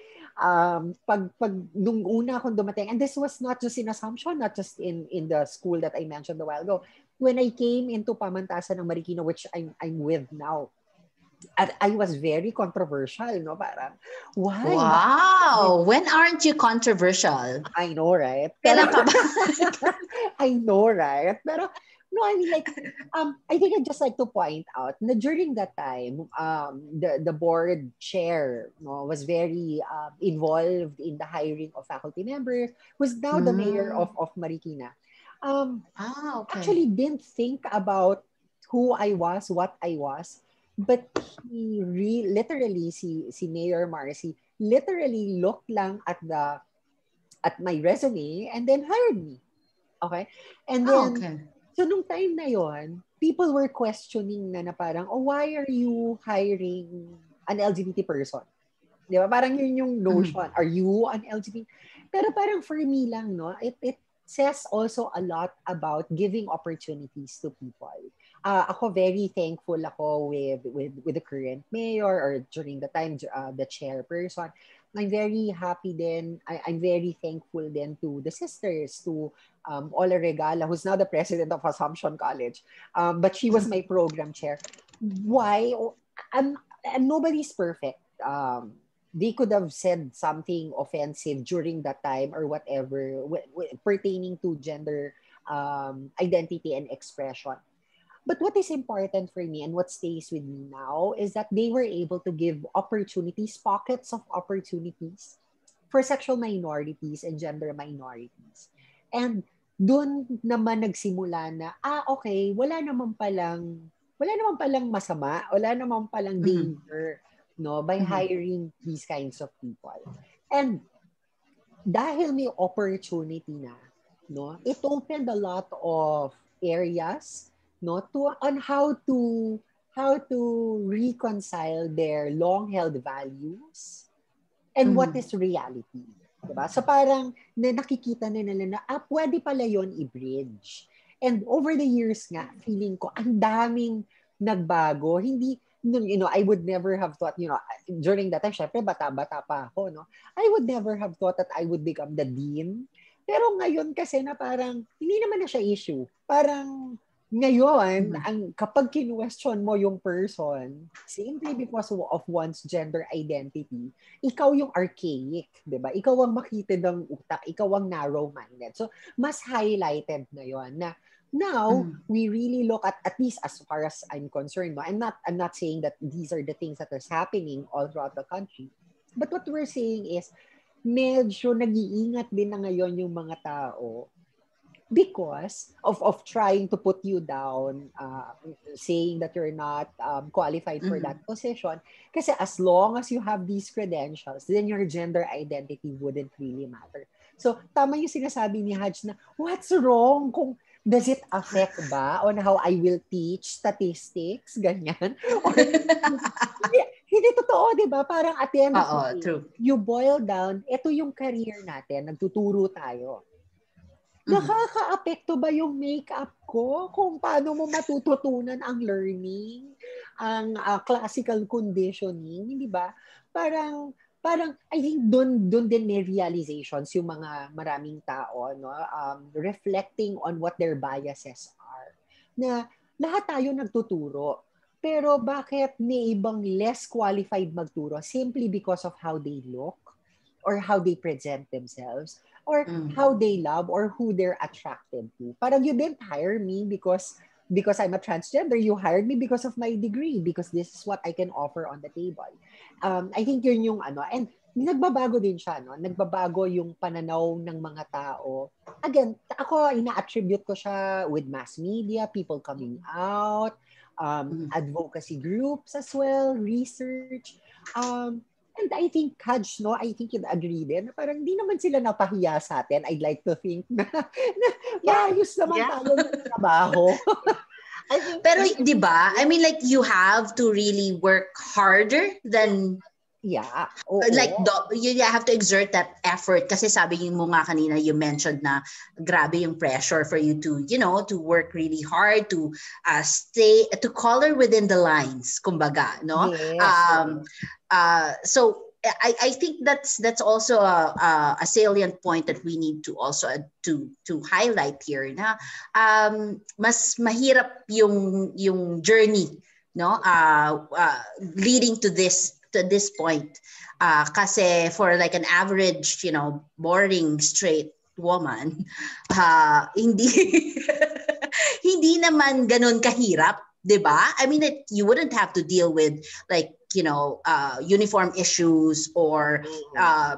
pag nung una akong dumating, and this was not just in Assumption, not just in the school that I mentioned a while ago, when I came into Pamantasan ng Marikina, which I'm with now, at I was very controversial, no? Parang, why? Wow. When aren't you controversial? I know, right? Pero, Kailan pa ba? I know, right? Pero, no, I mean, like, I think I'd just like to point out na during that time, the board chair, no, was very involved in the hiring of faculty members, who's now the mayor Mm. of Marikina. Um, Ah, okay. Actually didn't think about who I was, what I was, but literally, si Mayor Marcy literally looked lang at my resume and then hired me. Okay? And Ah, then, okay. so nung time na yon, people were questioning na parang, oh, why are you hiring an LGBT person? Di ba? Parang yun yung Mhm. notion. Are you an LGBT? Pero parang for me lang, no? It says also a lot about giving opportunities to people. Ako very thankful ako with the current mayor or during the time the chairperson. I'm very happy then. I'm very thankful then to the sisters, to Ola Regala, who's now the president of Assumption College. But she was my program chair. Why? And nobody's perfect. They could have said something offensive during that time or whatever pertaining to gender identity and expression. But what is important for me and what stays with me now is that they were able to give opportunities, pockets of opportunities for sexual minorities and gender minorities. And doon naman nagsimula na, okay, wala naman palang masama, wala naman palang danger, no, by hiring these kinds of people. And dahil may opportunity na, no, it opened a lot of areas, no, on how to reconcile their long-held values and what is reality. Diba? So parang nakikita na nila na pwede pala yon i-bridge. And over the years nga, feeling ko, ang daming nagbago. Hindi, I would never have thought, during that time, syempre, bata-bata pa ako, no? I would never have thought that I would become the dean. Pero ngayon kasi na parang, hindi naman na siya issue. Parang, ngayon, kapag kinwestiyon mo yung person, simply because of one's gender identity, ikaw yung archaic, di ba? Ikaw ang makitid ng utak, ikaw ang narrow-minded. So, mas highlighted na yon na now, we really look at least as far as I'm concerned, no? I'm not saying that these are the things that are happening all throughout the country. But what we're saying is, medyo nag-iingat din na ngayon yung mga tao because of trying to put you down, saying that you're not qualified for that position. Kasi as long as you have these credentials, then your gender identity wouldn't really matter. So, tama yung sinasabi ni Haj na, what's wrong kung does it affect ba on how I will teach statistics? Ganyan? Or, hindi totoo, di ba? Parang at the end of the day, you boil down, ito yung career natin, nagtuturo tayo. Nakaka-apekto ba yung makeup ko? Kung paano mo matututunan ang learning, ang classical conditioning, hindi ba? Parang I think doon din may realizations yung mga maraming tao, no? Reflecting on what their biases are. Na lahat tayo nagtuturo, pero bakit may ibang less qualified magturo simply because of how they look or how they present themselves or how they love or who they're attracted to. Parang you didn't hire me because I'm a transgender. You hired me because of my degree, because this is what I can offer on the table. I think yun yung and nagbabago din siya, no? Nagbabago yung pananaw ng mga tao. Again, ako, ina-attribute ko siya with mass media, people coming out, advocacy groups as well, research. And I think, Haj, no, I think you'd agree din, parang hindi naman sila napahiya sa atin. I'd like to think na maayos naman tayo ng trabaho. Pero, di ba? I mean, like, you have to really work harder than... Yeah. Like, you have to exert that effort. Kasi sabi mo nga kanina, you mentioned na grabe yung pressure for you to, to work really hard, to stay, to color within the lines, kumbaga, no? Yes. So, I think that's also a salient point that we need to also to highlight here na mas mahirap yung journey, no, leading to this point, kasi for like an average, boring straight woman, hindi hindi naman ganun kahirap, 'di ba? I mean, you wouldn't have to deal with like uniform issues or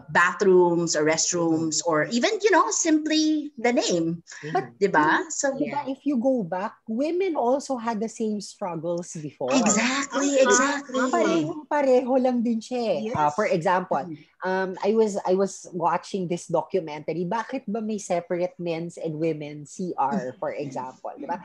bathrooms or restrooms or even, simply the name. But, diba? So, diba, if you go back, women also had the same struggles before. Exactly. Pareho lang din siya. Yes. For example, I was watching this documentary. Bakit ba may separate men's and women's CR, for example? Diba?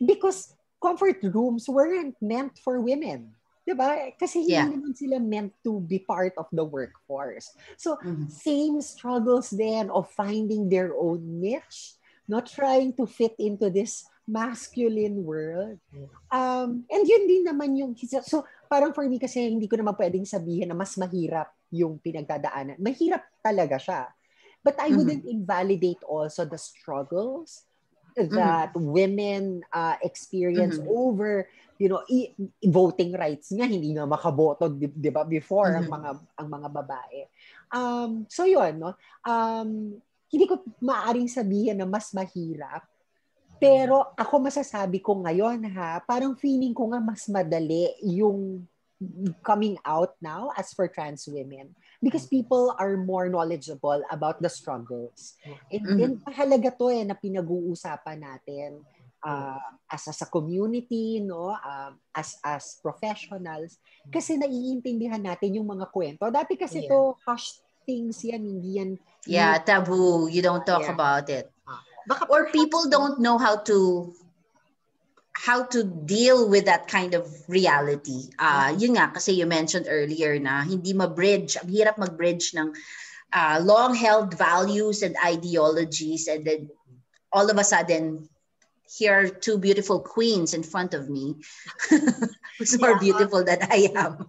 Because comfort rooms weren't meant for women. Diba? Kasi hindi naman sila meant to be part of the workforce. So, same struggles then of finding their own niche, not trying to fit into this masculine world. And yun din naman yung, so parang for me kasi hindi ko naman pwedeng sabihin na mas mahirap yung pinagdadaanan. Mahirap talaga siya. But I wouldn't invalidate also the struggles that women experience over, you know, voting rights nga, hindi nga makaboto, di ba, before ang mga babae. So yun, no? Hindi ko maaaring sabihin na mas mahirap. Pero ako masasabi ko ngayon parang feeling ko nga mas madali yung coming out now as for trans women because people are more knowledgeable about the struggles. And mahalaga to na pinag-uusapan natin as a community, no, as professionals, kasi naiintindihan natin yung mga kwento. Dati kasi to hush things yan, hindi yan. Yeah, taboo. You don't talk about it. Or people don't know how to deal with that kind of reality. Yun nga, kasi you mentioned earlier na hindi ma-bridge, ang hirap mag-bridge ng long-held values and ideologies, and then all of a sudden, here are two beautiful queens in front of me who's more beautiful than I am.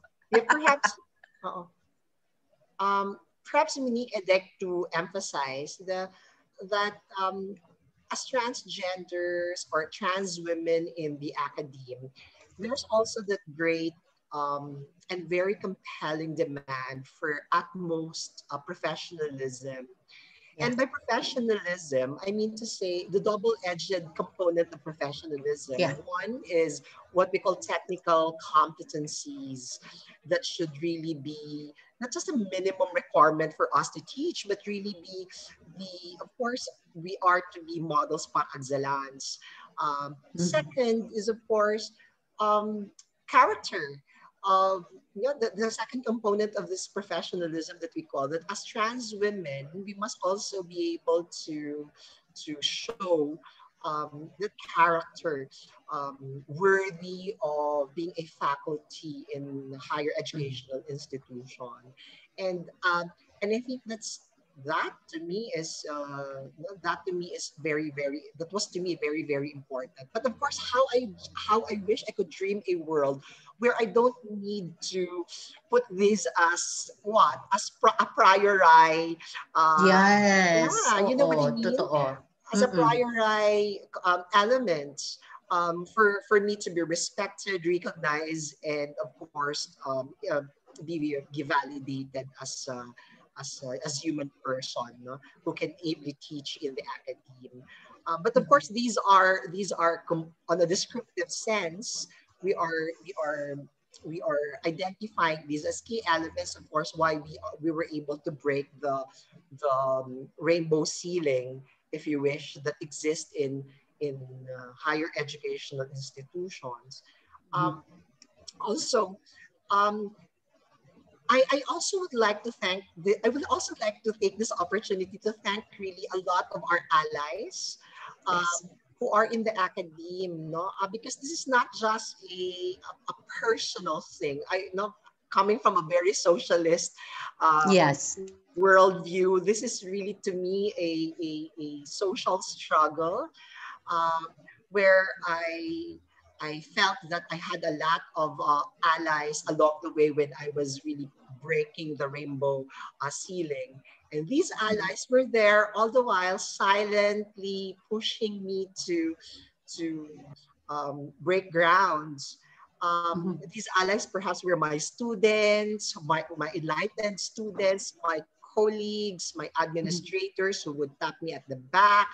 Perhaps Monique, I'd like to emphasize that as transgenders or trans women in the Academe, there's also that great and very compelling demand for utmost professionalism. And by professionalism, I mean to say the double-edged component of professionalism. One is what we call technical competencies that should really be not just a minimum requirement for us to teach, but really be of course, we are to be models par excellence. Second is, of course, character. The second component of this professionalism that we call that as trans women, we must also be able to show the character worthy of being a faculty in higher educational institution. And I think that to me is very, very, that was to me very, very important. But of course, how I wish I could dream a world where I don't need to put this as a priori. You know what I mean? As a priori element for me to be respected, recognized, and of course be validated as human person, no? Who can ably teach in the Academe. But of course, these are on a descriptive sense. We are identifying these as key elements, of course, why we were able to break the rainbow ceiling, if you wish, that exists in higher educational institutions. Also, I also would like to I would also like to take this opportunity to thank really a lot of our allies who are in the Academe, no? Because this is not just a personal thing. Coming from a very socialist worldview, this is really to me a social struggle where I felt that I had a lot of allies along the way when I was really breaking the rainbow ceiling. And these allies were there all the while silently pushing me to break grounds. These allies perhaps were my students, my enlightened students, my colleagues, my administrators who would tap me at the back.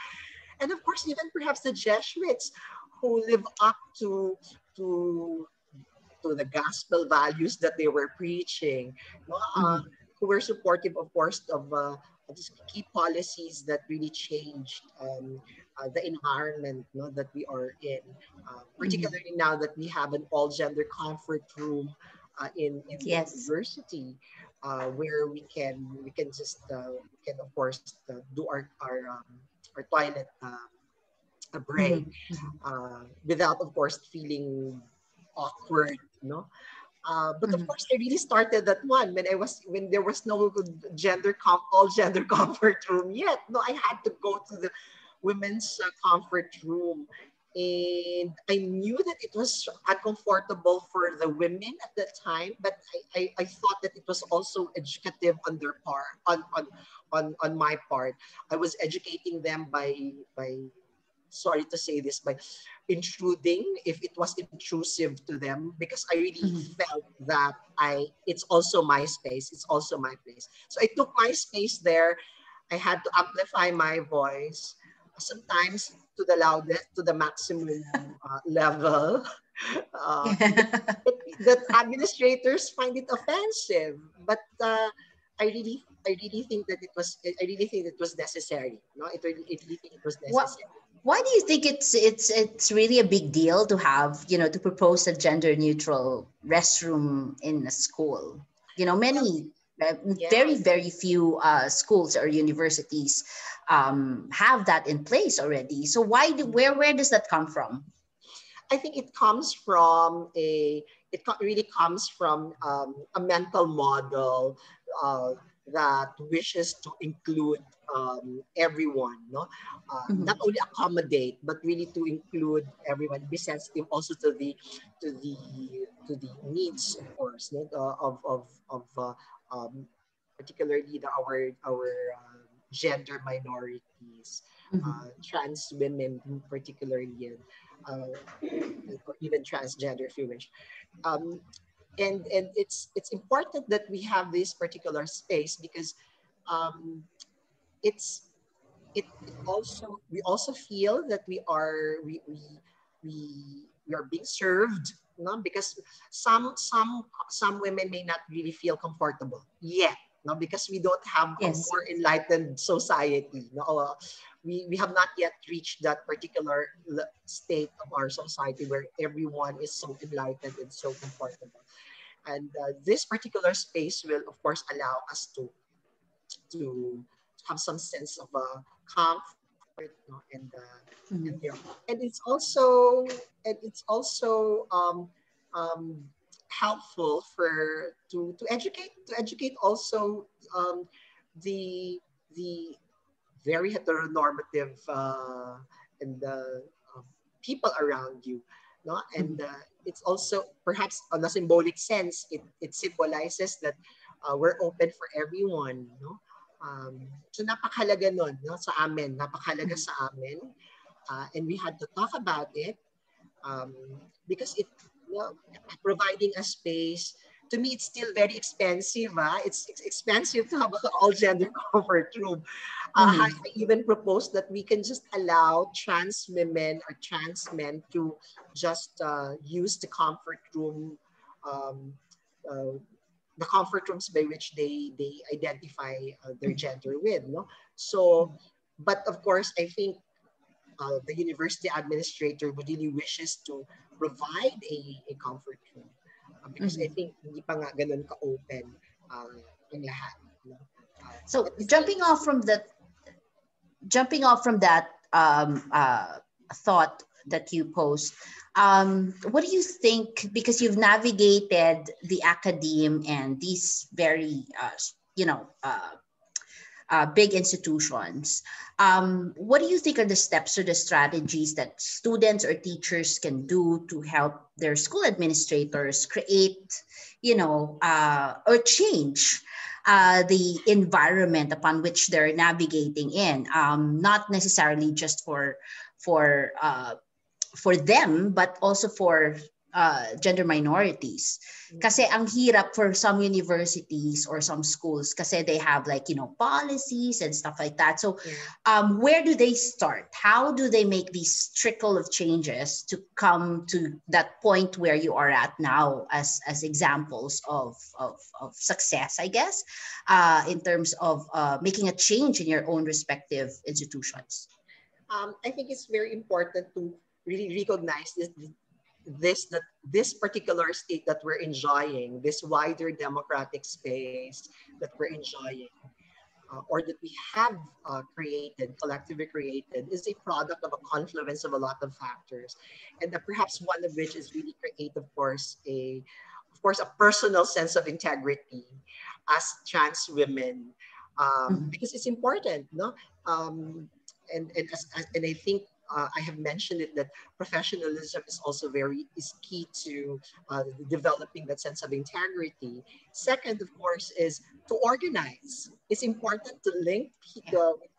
And of course, even perhaps the Jesuits who live up to the gospel values that they were preaching, who were supportive, of course, of these key policies that really changed the environment that we are in, particularly now that we have an all-gender comfort room in the university, where we can just of course do our toilet break without, of course, feeling awkward, no? But of course, I really started that one when there was no all gender comfort room yet. No, I had to go to the women's comfort room. And I knew that it was uncomfortable for the women at that time, but I thought that it was also educative on their part, on my part. I was educating them by sorry to say this, by intruding if it was intrusive to them, because I really Mhm. felt that it's also my space, it's also my place. So I took my space there. I had to amplify my voice, sometimes to the loudest, to the maximum level. That, Yeah. that administrators find it offensive, but I really think that I really think it was necessary. No, I really think it was What? necessary. Why do you think it's really a big deal to have, to propose a gender neutral restroom in a school? Well, Many very yes, very few schools or universities have that in place already. So where does that come from? I think it comes from really comes from a mental model uh, that wishes to include everyone, no, not Mhm. only accommodate but really to include everyone, be sensitive also to the to the needs, of course, no, um, particularly our gender minorities, Mhm. trans women particularly, and or even transgender if you wish. Um, and it's important that we have this particular space because um, it's it also we also feel that we are being served, no, because some women may not really feel comfortable yet, no, because we don't have a Yes. more enlightened society, no. We have not yet reached that particular state of our society where everyone is so enlightened and so comfortable, and this particular space will of course allow us to have some sense of comfort, no, and Mhm. you know, and it's also helpful for to educate also the the very heteronormative and people around you, no, and Mhm. it's also perhaps on a symbolic sense it symbolizes that we're open for everyone, no. So napakahalaga nun, no, sa amin, napakahalaga Mhm. sa amin, and we had to talk about it um, because it, you know, providing a space, to me it's still very expensive. It's expensive to have an all gender comfort room. Mhm. I even proposed that we can just allow trans women or trans men to just use comfort room, um, uh, the comfort rooms by which they identify their Mhm. gender with, no. So but of course I think the university administrator would really wishes to provide a comfort room, because I Mhm. think hindi pa nga ganun ka-open ang lahat, no? So But still, jumping off from that thought that you posed, what do you think? Because you've navigated the academe and these very, big institutions. What do you think are the steps or the strategies that students or teachers can do to help their school administrators create, or change the environment upon which they're navigating in? Not necessarily just for them, but also for gender minorities. Kasi ang hirap for some universities or some schools kasi they have like, policies and stuff like that. So yeah. where do they start? How do they make these trickle of changes to come to that point where you are at now as examples of success, I guess, in terms of making a change in your own respective institutions? I think it's very important to really recognize this particular state that we're enjoying, this wider democratic space that we're enjoying, or that we have created, collectively created, is a product of a confluence of a lot of factors, and perhaps one of which is really create, of course, a personal sense of integrity as trans women, Mhm. because it's important, no. Um, and I think I have mentioned it that professionalism is also is key to developing that sense of integrity. Second, of course, is to organize. It's important to link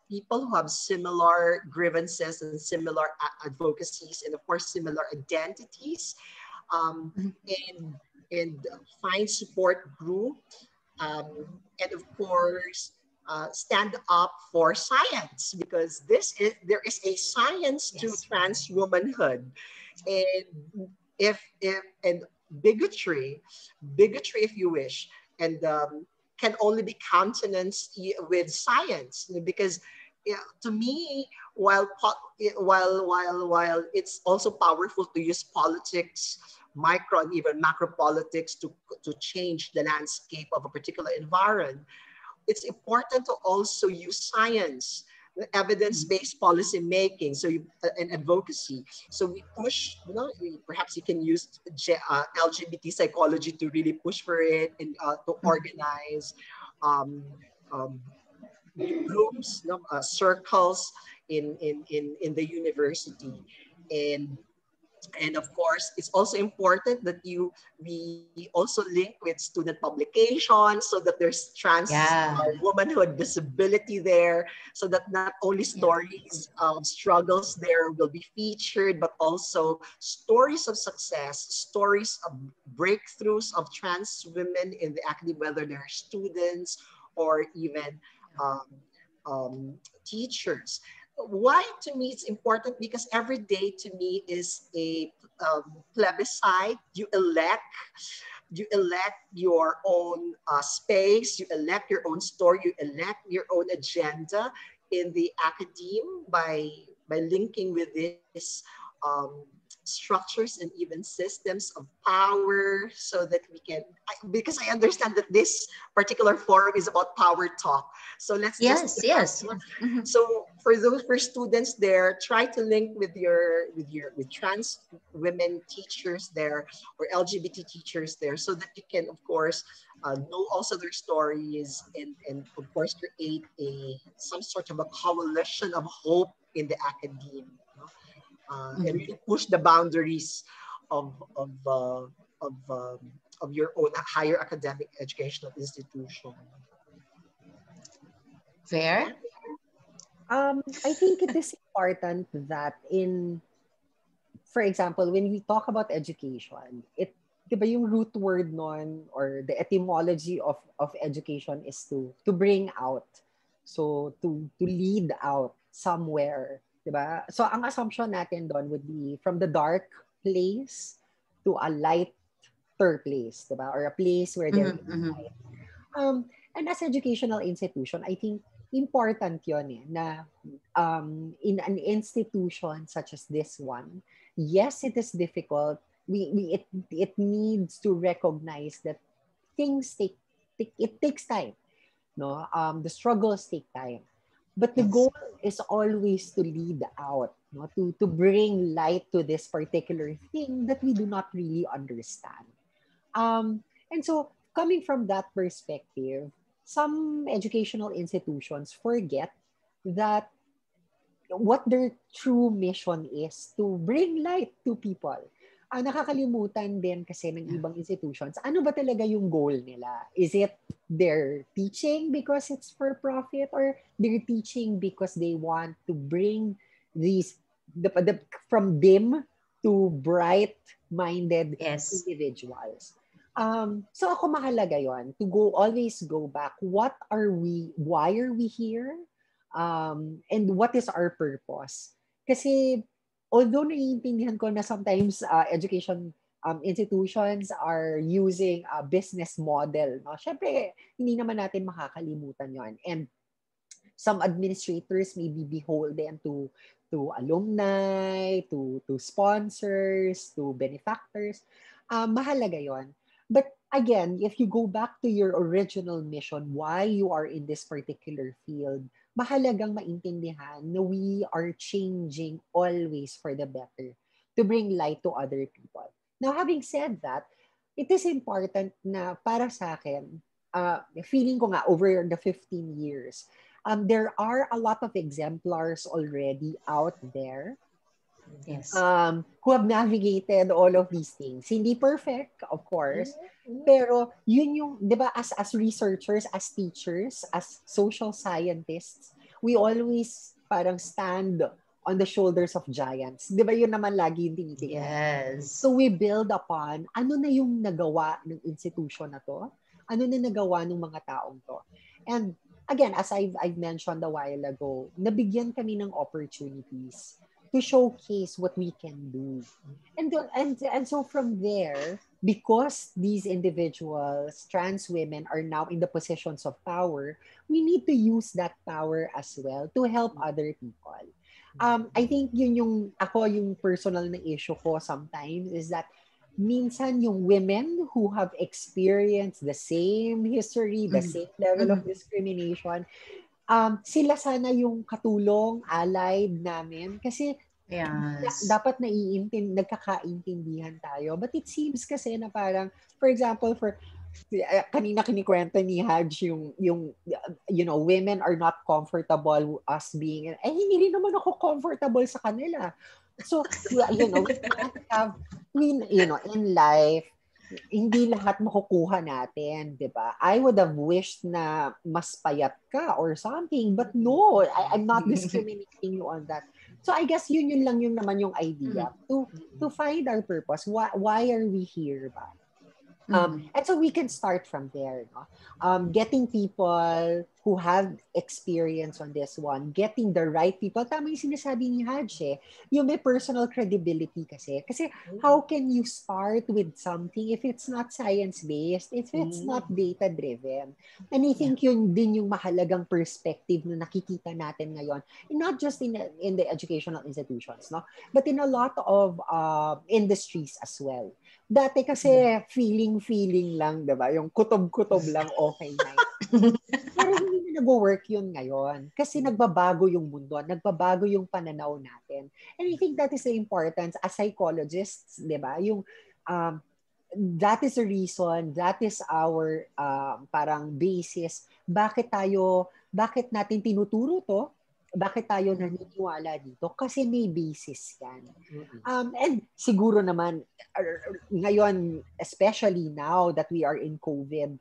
people who have similar grievances and similar advocacies, and of course similar identities, um, and find support group, and of course stand up for science, because there is a science to Yes. trans womanhood, and if and bigotry if you wish, and can only be countenanced with science, because to me, while it's also powerful to use politics, micro and even macro politics to change the landscape of a particular environment, it's important to also use science, evidence-based policy making, and advocacy. So we push, perhaps you can use LGBT psychology to really push for it, and to organize um, um, groups, circles in the university, and of course, it's also important that we also link with student publications, so that there's trans Yeah. womanhood visibility there, so that not only Yeah. stories of struggles there will be featured, but also stories of success, stories of breakthroughs of trans women in the academy, whether they're students or even um, teachers. Why to me it's important? Because every day to me is a plebiscite. You elect your own space, you elect your own story, you elect your own agenda in the academe by linking with this um, structures and even systems of power, so that we can, because I understand that this particular forum is about power talk. So let's just Yes. Yes. Mhm. so for students there, try to link with trans women teachers there, or LGBT teachers there, so that you can of course know also their stories, and of course create a some sort of a coalition of hope in the academe, and Mhm. really push the boundaries of of uh, of um, of your own higher academic educational institution. Fair. I think it is important that for example, when we talk about education, di ba yung root word nun, or the etymology of education is to bring out. So to lead out somewhere, di ba? So ang assumption natin doon would be from the dark place to a lighter place, di ba? Or a place where there Mhm. is Mhm. light. And as educational institution, I think important yon na in an institution such as this one, yes, it is difficult. It needs to recognize that things it takes time. No, the struggles take time, but the Yes. goal is always to lead out, no, to bring light to this particular thing that we do not really understand. And so, coming from that perspective, some educational institutions forget that what their true mission is to bring light to people. Nakakalimutan din kasi ng Yeah. ibang institutions, ano ba talaga yung goal nila? Is it they're teaching because it's for profit, or they're teaching because they want to bring these from dim to bright-minded Yes. individuals? So ako mahalaga yon to always go back. What are we? Why are we here? And what is our purpose? Kasi although naiintindihan ko na sometimes education institutions are using a business model, no? Syempre, hindi naman natin makakalimutan yon. And some administrators may be beholden to alumni, to sponsors, to benefactors. Mahalaga yon. But again, if you go back to your original mission, why you are in this particular field, mahalagang maintindihan na we are changing always for the better to bring light to other people. Now, having said that, it is important na para sa akin, feeling ko nga over the 15 years, There are a lot of exemplars already out there Yes. who have navigated all of these things. Hindi perfect, of course, pero yun yung, di ba, as researchers, as teachers, as social scientists, we always parang stand on the shoulders of giants. Di ba yun naman lagi yung tinitingnan? Yes. So we build upon ano na yung nagawa ng institution na to, ano na nagawa ng mga taong to. And again, as I've mentioned a while ago, nabigyan kami ng opportunities to showcase what we can do. And so from there, because these individuals, trans women, are now in the positions of power, we need to use that power as well to help other people. I think yun yung personal na issue ko sometimes is that minsan yung women who have experienced the same history, the same level of discrimination, sila sana yung katulong, allied namin. Kasi Yes. dapat nagkakaintindihan tayo. But it seems kasi na parang, for example, kanina kinikwento ni Haj yung women are not comfortable us being, hindi rin naman ako comfortable sa kanila. So, we can't have, in life, hindi lahat makukuha natin, di ba? I would have wished na mas payat ka or something, but no, I'm not discriminating you on that. So I guess yun lang yung naman yung idea to find our purpose. Why are we here ba? And so we can start from there, no? Getting people who have experience on this one, getting the right people. Tama yung sinasabi ni Haj, yung may personal credibility kasi. Kasi how can you start with something if it's not science-based, if it's not data-driven? And I think yun din yung mahalagang perspective na nakikita natin ngayon, not just in the educational institutions, no? But in a lot of industries as well. Dati kasi feeling lang, diba? Yung kutob-kutob lang, okay na. Pero hindi na nag-work yun ngayon. Kasi nagbabago yung mundo, nagbabago yung pananaw natin. And I think that is the importance as psychologists, diba? Yung, that is the reason, that is our parang basis. Bakit natin tinuturo to? Bakit tayo naniniwala dito? Kasi may basis yan. And siguro naman, ngayon, especially now that we are in COVID,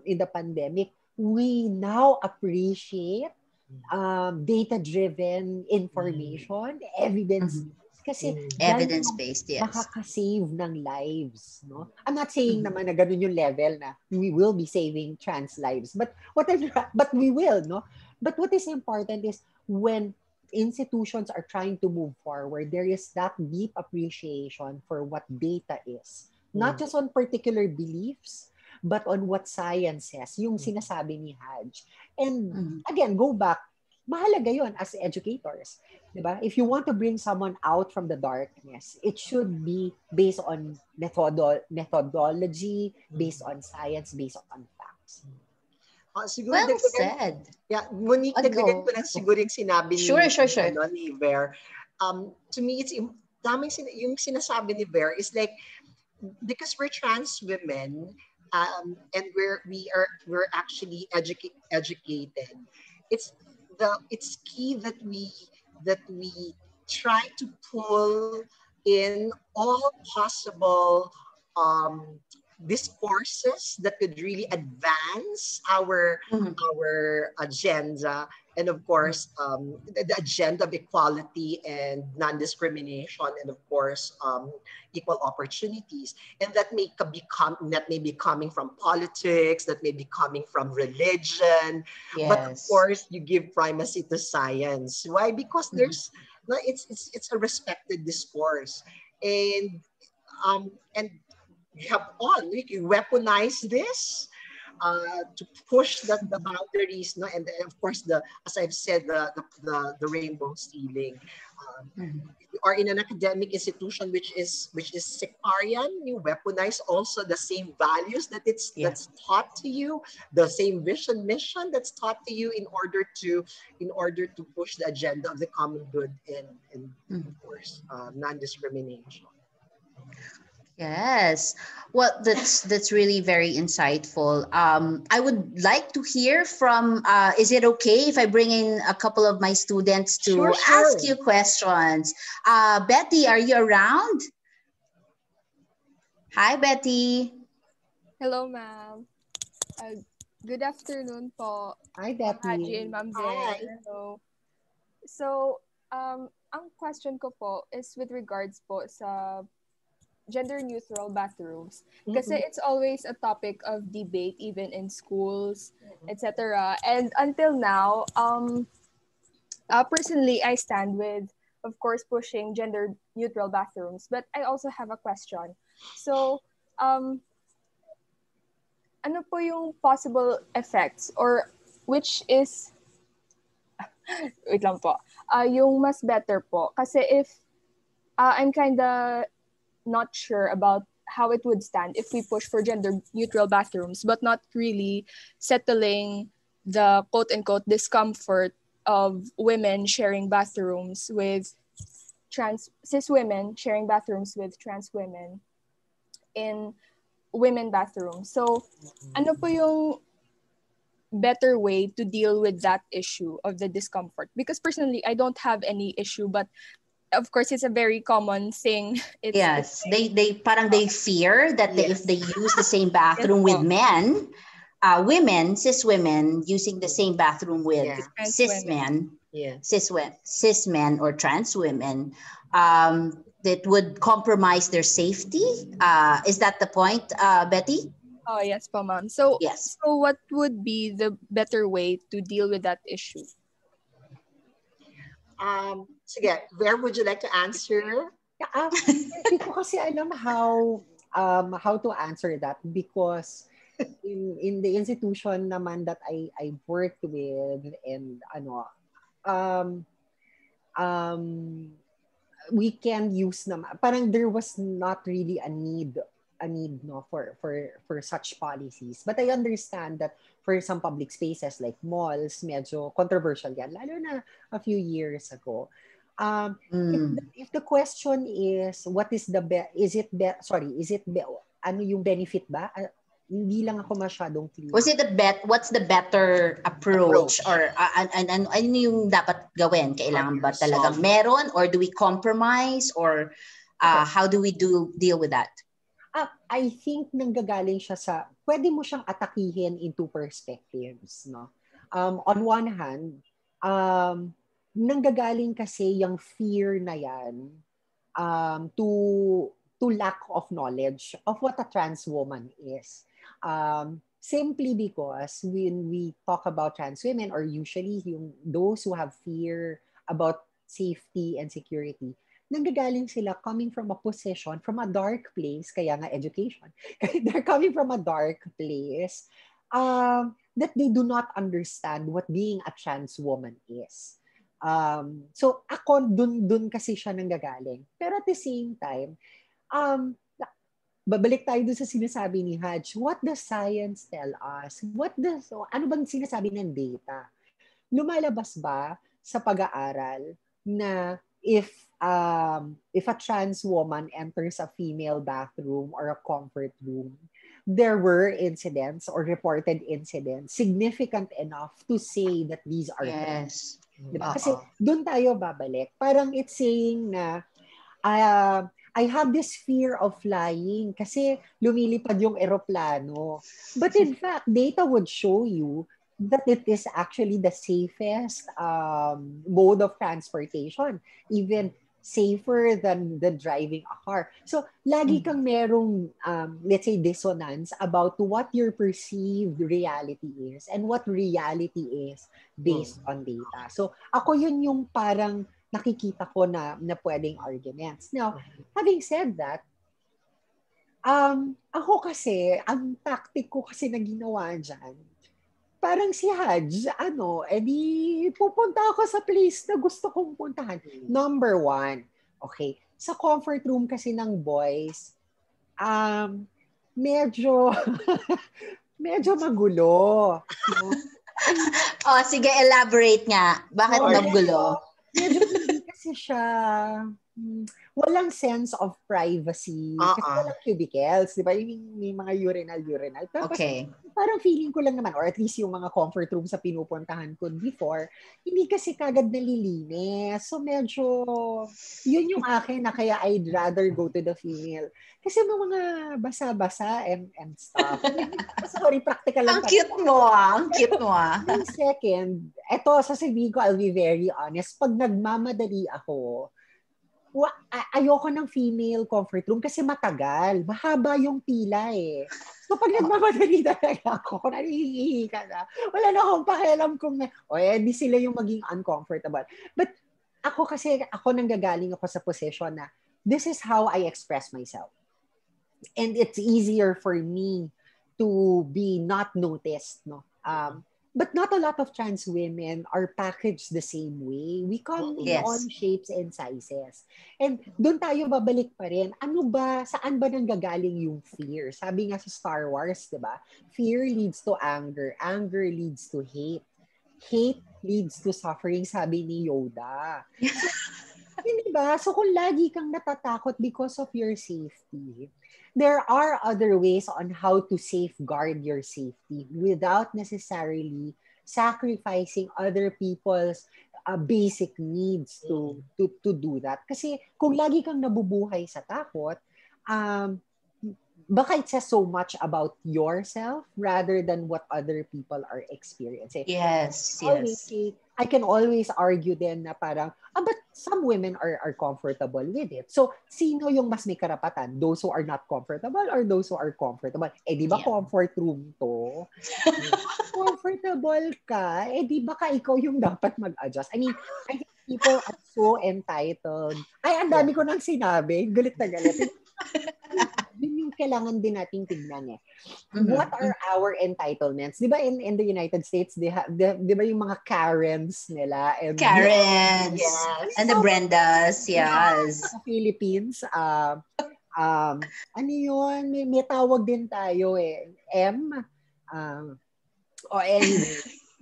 in the pandemic, we now appreciate data-driven information, evidence. Kasi evidence-based, yes. Makakasave ng lives. No? I'm not saying naman na ganun yung level na we will be saving trans lives. But we will, no? But what is important is when institutions are trying to move forward, there is that deep appreciation for what data is. Not just on particular beliefs, but on what science says, yung sinasabi ni Haj. And again, go back, mahalaga yon as educators. Diba? If you want to bring someone out from the darkness, it should be based on methodology, based on science, based on facts. Siguro well said. Yeah, Monique, dagdagan ko lang siguro yung sinabi sure. Ni Ver. To me, it's tama yung sinasabi ni Ver is like, because we're trans women, and we're actually educated. It's key that we try to pull in all possible discourses that could really advance our agenda, and of course the agenda of equality and non-discrimination, and of course equal opportunities. And that may be coming from politics, that may be coming from religion, but of course you give primacy to science. Why? Because it's a respected discourse, and we have we can weaponize this to push the boundaries, no? And of course, as I've said, the rainbow ceiling. You are in an academic institution which is sectarian. You weaponize also the same values that's taught to you, the same mission that's taught to you in order to push the agenda of the common good and of course non-discrimination. Yes. Well, that's really very insightful. I would like to hear from, is it okay if I bring in a couple of my students Sure, to ask sure. you questions? Betty, are you around? Hi, Betty. Hello, ma'am. Good afternoon po, Hi, Ma'am Haji Betty. and Ma'am Hi. Zen. Hello. So, ang question ko po is with regards po sa gender-neutral bathrooms. Kasi Mm-mm. it's always a topic of debate even in schools, etc. And until now, personally, I stand with, of course, pushing gender-neutral bathrooms. But I also have a question. So, um, ano po yung possible effects or which is wait lang po. Yung mas better po kasi if I'm kinda not sure about how it would stand if we push for gender neutral bathrooms but not really settling the quote unquote discomfort of women sharing bathrooms with cis women sharing bathrooms with trans women in women bathrooms. So ano po yung better way to deal with that issue of the discomfort? Because personally, I don't have any issue, but of course, it's a very common thing. It's Yes, they parang they fear that if they Yes. use the same yes bathroom with po, men, women, cis women using the same bathroom with Yeah. trans cis women. men, Yes. cis men or trans women, that would compromise their safety. Is that the point, Betty? Oh yes po, ma'am. So Yes. what would be the better way to deal with that issue? Sige, where would you like to answer? Yeah, hindi ko kasi alam how to answer that because in the institution naman that I worked with and um um we can use naman parang there was not really a need no for such policies, but I understand that for some public spaces like malls medyo controversial yan lalo na a few years ago. Mm. If the question is what is the is it ano yung benefit ba? Hindi lang ako masyadong clear. Was it what's the better approach Approach. or ano yung dapat gawin? Kailangan ba talagang Solve. meron or do we compromise or how do we deal with that? I think nanggagaling siya sa, pwede mo siyang atakihin in two perspectives, no? On one hand, nanggagaling kasi yung fear na yan to lack of knowledge of what a trans woman is. Simply because when we talk about trans women or usually those who have fear about safety and security, nanggagaling sila coming from a position, from a dark place, kaya nga education. They're coming from a dark place that they do not understand what being a trans woman is. So ako, dun kasi siya nanggagaling. Pero at the same time, babalik tayo dun sa sinasabi ni Haj. What does science tell us? Ano bang sinasabi ng data? Lumalabas ba sa pag-aaral na if a trans woman enters a female bathroom or a comfort room, there were incidents or reported incidents significant enough to say that these are threats. Yes. Diba? Oo. Kasi doon tayo babalik. Parang it's saying na I have this fear of flying kasi lumilipad yung eroplano. But in fact, data would show you that it is actually the safest mode of transportation, even safer than driving a car. So, lagi kang merong, let's say, dissonance about what your perceived reality is and what reality is based on data. So, ako yun yung parang nakikita ko na pwedeng arguments. Now, having said that, ako kasi, ang tactic ko kasi na ginawa dyan, parang si Haj, edi pupunta ako sa place na gusto kong puntahan. Number one, okay, sa comfort room kasi ng boys, medyo, medyo magulo. No? Sige, elaborate nga. Bakit Oo, magulo? medyo hindi kasi siya, walang sense of privacy. Kasi Uh-uh. walang cubicles, di ba? Yung may mga urinal. Tapos, Okay. parang feeling ko lang naman, or at least yung mga comfort room sa pinupuntahan ko before, hindi kasi kagad nalilinis. So, medyo, yun yung akin na kaya I'd rather go to the female. Kasi mga basa-basa and stuff. Sorry, practical lang Ang talaga. cute mo ah. Ang cute mo ah. Yung second, eto, sasabihin ko, I'll be very honest, pag nagmamadali ako, ayoko ng female comfort room kasi matagal. Mahaba yung pila eh. So pag nagmamadali talaga ako, nanihihi ka na. Wala na akong pakialam kung, di sila yung maging uncomfortable. But ako nanggagaling ako sa position na this is how I express myself. And it's easier for me to be not noticed, no? But not a lot of trans women are packaged the same way. We come in all Yes. shapes and sizes. And doon tayo babalik pa rin. Saan ba nanggagaling yung fear? Sabi nga sa Star Wars, di ba? Fear leads to anger. Anger leads to hate. Hate leads to suffering, sabi ni Yoda. Hindi ba? So kung lagi kang natatakot because of your safety, there are other ways on how to safeguard your safety without necessarily sacrificing other people's basic needs to do that. Kasi kung lagi kang nabubuhay sa takot, baka it says so much about yourself rather than what other people are experiencing. Yes. I can always argue then na parang, but some women are comfortable with it. So, sino yung mas may karapatan? Those who are not comfortable or those who are comfortable? Di ba comfort room to? Comfortable ka, di ba ikaw yung dapat mag-adjust? I mean, I think people are so entitled. Ay, ang dami ko nang sinabi. Galit na galit. Yun yung kailangan din nating tignan eh. What are our entitlements? Di ba in the United States, di ba yung mga Karens nila? And Karens. Yes. And the Brendas, yes. Sa Philippines, ano yun? May tawag din tayo eh. Anyway,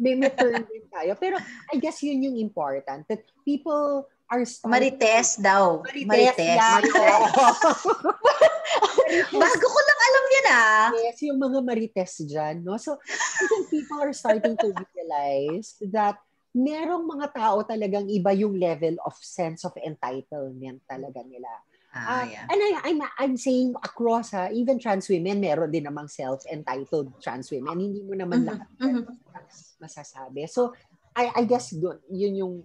may term din tayo. Pero I guess yun yung important. That people are Marites daw. Marites. Bago ko lang alam yan ah. Yes, yung mga marites dyan. No? So, I think people are starting to realize that merong mga tao talagang iba yung level of sense of entitlement talaga nila. Yeah. And I'm saying across, even trans women, meron din namang self-entitled trans women. Hindi mo naman lahat masasabi. So, I guess yun yung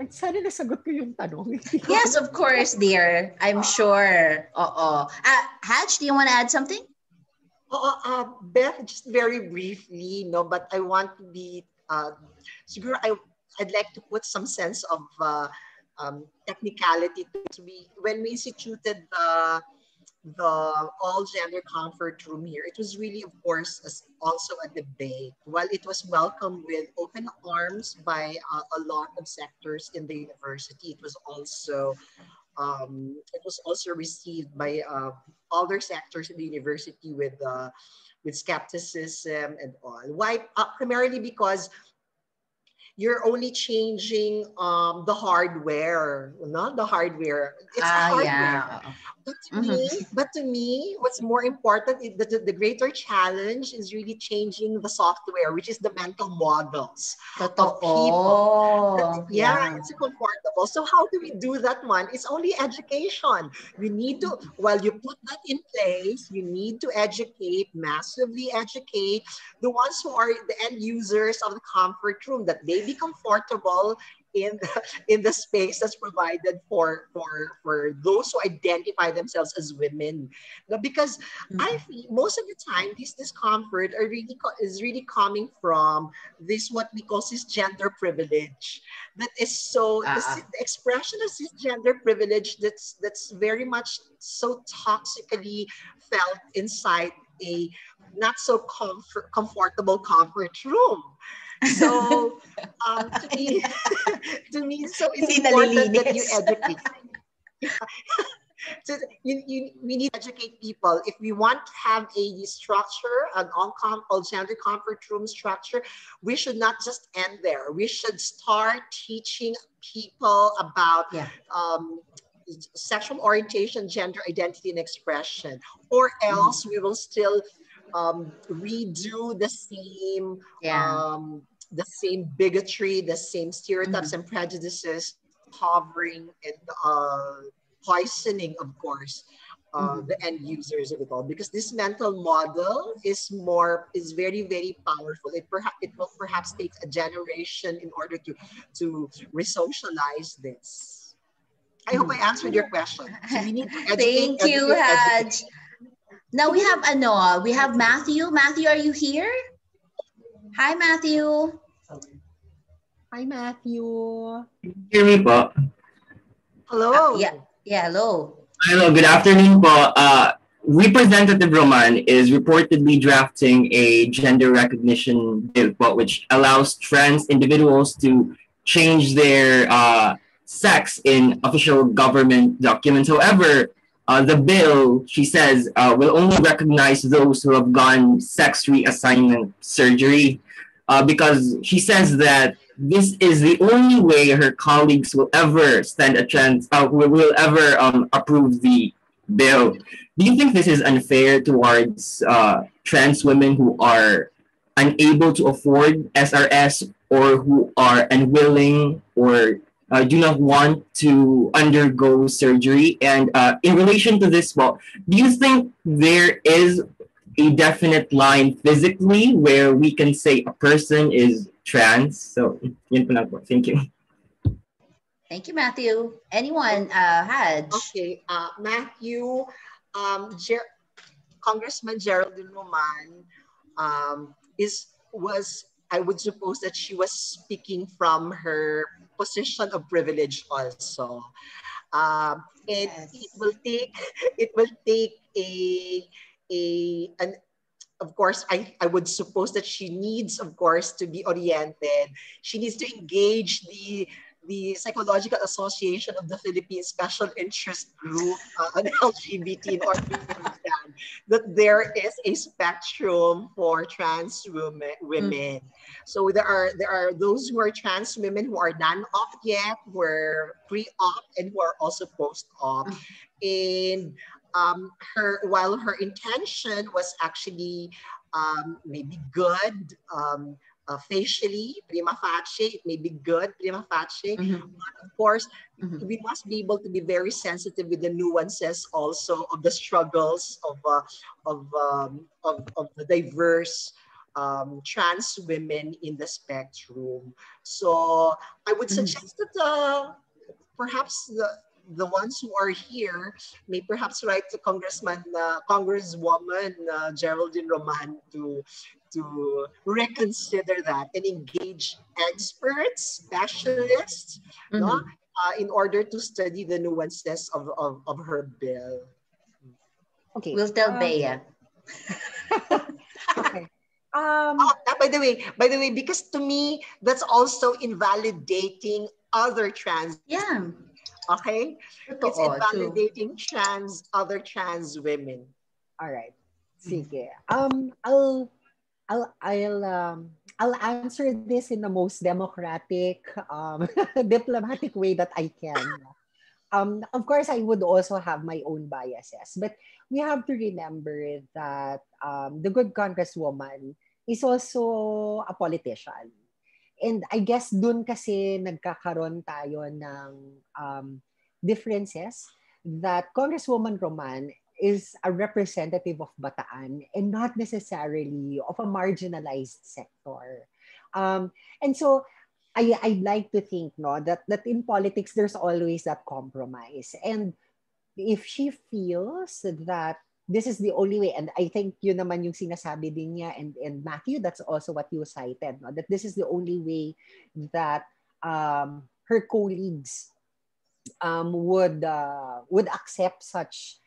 sana nasagot ko yung tanong. Yes, of course, dear. I'm sure. Hatch, do you want to add something? Beth, just very briefly, but I want to be, siguro I'd like to put some sense of technicality to be, when we instituted the all-gender comfort room here, it was really, of course, also a debate. While it was welcomed with open arms by a lot of sectors in the university, it was also received by other sectors in the university with skepticism and all. Why? Primarily because you're only changing the hardware, not the hardware. It's the hardware. Yeah. But to me, what's more important is the greater challenge is really changing the software, which is the mental models of people. It's comfortable. So how do we do that one? It's only education. We need to, while you put that in place, you need to massively educate the ones who are the end users of the comfort room, that they be comfortable in the space that's provided for those who identify themselves as women. Because I feel most of the time this discomfort is really coming from this what we call cisgender privilege. That is so the expression of cisgender privilege that's very much so toxically felt inside a not so comfortable comfort room. So, to me, so it's important that you educate. So we need to educate people. If we want to have a structure, an all-gender comfort room structure, we should not just end there. We should start teaching people about sexual orientation, gender identity, and expression, or else we will still redo Yeah. the same bigotry, the same stereotypes and prejudices, hovering and poisoning, of course, the end users of it all. Because this mental model is very, very powerful. It will perhaps take a generation in order to resocialize this. I hope I answered your question. So we need to educate, Thank you, educate, educate. Haj. Now we have Matthew. Matthew, are you here? Hi, Matthew. Hi, Matthew. Hear me po? Hello. Hello. Hello, good afternoon po. Representative Roman is reportedly drafting a gender recognition bill po, which allows trans individuals to change their sex in official government documents. However, the bill, she says, will only recognize those who have gone sex reassignment surgery because she says that this is the only way her colleagues will ever stand a chance, will ever approve the bill. Do you think this is unfair towards trans women who are unable to afford SRS or who are unwilling or do not want to undergo surgery? And in relation to this, well, do you think there is a definite line physically where we can say a person is trans? So, yun po lang po. Thank you. Thank you, Matthew. Anyone, Haj? Okay, Matthew, Congressman Geraldine Roman was, I would suppose that she was speaking from her position of privilege also. And it will take an of course, I would suppose that she needs, of course, to be oriented. She needs to engage the Psychological Association of the Philippine Special Interest Group on LGBT in order to understand that there is a spectrum for trans women. So there are those who are trans women who are non-op yet, who are pre-op, and who are also post-op. And while her intention was actually maybe good facially, prima facie, it may be good, prima facie. But of course, we must be able to be very sensitive with the nuances also of the struggles of the diverse trans women in the spectrum. So I would suggest that perhaps the ones who are here may perhaps write to Congresswoman Geraldine Roman to reconsider that and engage experts, specialists, no, in order to study the nuances of her bill. Okay. We'll tell Bea. Okay. By the way, because to me, that's also invalidating other trans. Yeah. Okay? It's invalidating other trans women. All right. Sige. I'll answer this in the most democratic, diplomatic way that I can. Of course, I would also have my own biases, but we have to remember that the good congresswoman is also a politician. And I guess dun kasi nagkakaroon tayo ng differences that Congresswoman Roman is a representative of Bataan and not necessarily of a marginalized sector. And so I'd like to think that in politics, there's always that compromise. And if she feels that this is the only way, and I think yun naman yung sinasabi din niya, and Matthew, that's also what you cited, that this is the only way that her colleagues would accept such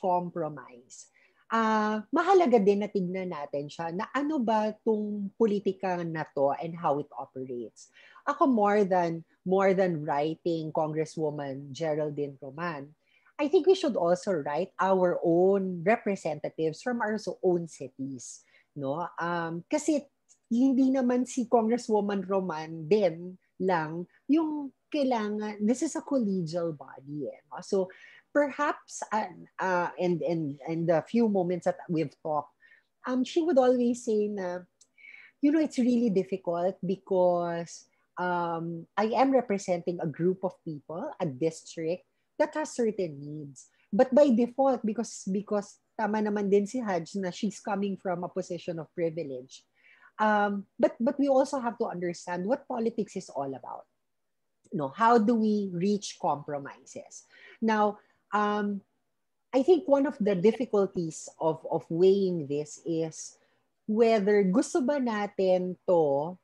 compromise. Mahalaga din na tignan natin siya na ano ba tong politika na to and how it operates. Ako more than writing Congresswoman Geraldine Roman, I think we should also write our own representatives from our own cities, no? Kasi hindi naman si Congresswoman Roman din lang yung kailangan, this is a collegial body. No? So perhaps, and the few moments that we've talked, she would always say na, it's really difficult because I am representing a group of people, a district that has certain needs. But by default, because tama naman din si Haj na she's coming from a position of privilege. But we also have to understand what politics is all about. How do we reach compromises? Now, I think one of the difficulties of weighing this is whether gusto ba natin to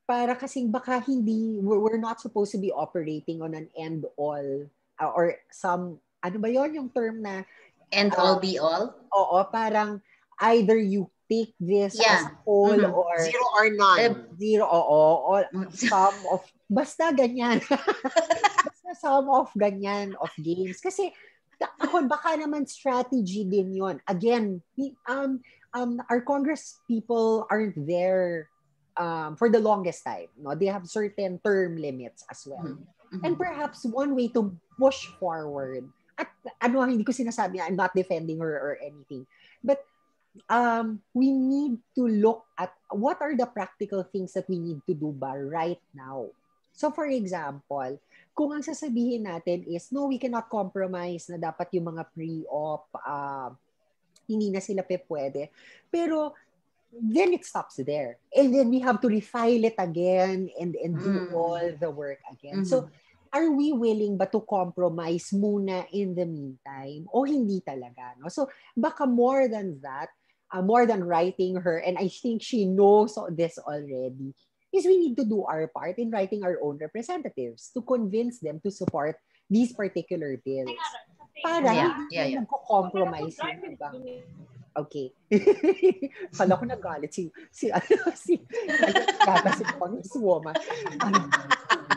para kasing baka hindi, we're not supposed to be operating on an end all or some, ano ba yon yung term na end all be all? Oo, parang either you take this as Yeah. whole or Zero or none. zero, or some of, basta ganyan. Basta some of ganyan of games. Kasi ako baka naman strategy din yon. Again, our Congress people aren't there for the longest time. No, they have certain term limits as well. Mm-hmm. And perhaps one way to push forward, at hindi ko sinasabi, I'm not defending her or anything, but we need to look at what are the practical things that we need to do ba right now. So for example, kung ang sasabihin natin is, no, we cannot compromise na dapat yung mga pre-op, hindi na sila pwede. Pero then it stops there. And then we have to refile it again and do all the work again. Mm-hmm. So are we willing ba to compromise muna in the meantime? O hindi talaga? No? So baka more than that, more than writing her, and I think she knows this already, is we need to do our part in writing our own representatives to convince them to support these particular bills. Para hindi magko-compromise yung ibang. Okay. Kala ko nagalit si Congresswoman.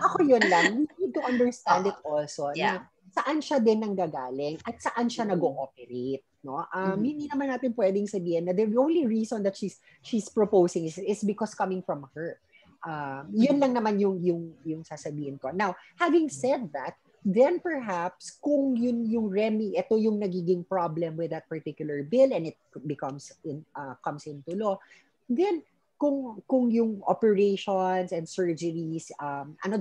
Ako yun lang. We need to understand it also. Na saan siya din nanggagaling at saan siya nag-ooperate. No? Hindi naman natin pwedeng sabihin na the only reason that she's proposing is because coming from her. Yun lang naman yung sasabihin ko. Now, having said that, then perhaps kung yun yung ito yung nagiging problem with that particular bill and it comes into law, then kung yung operations and surgeries,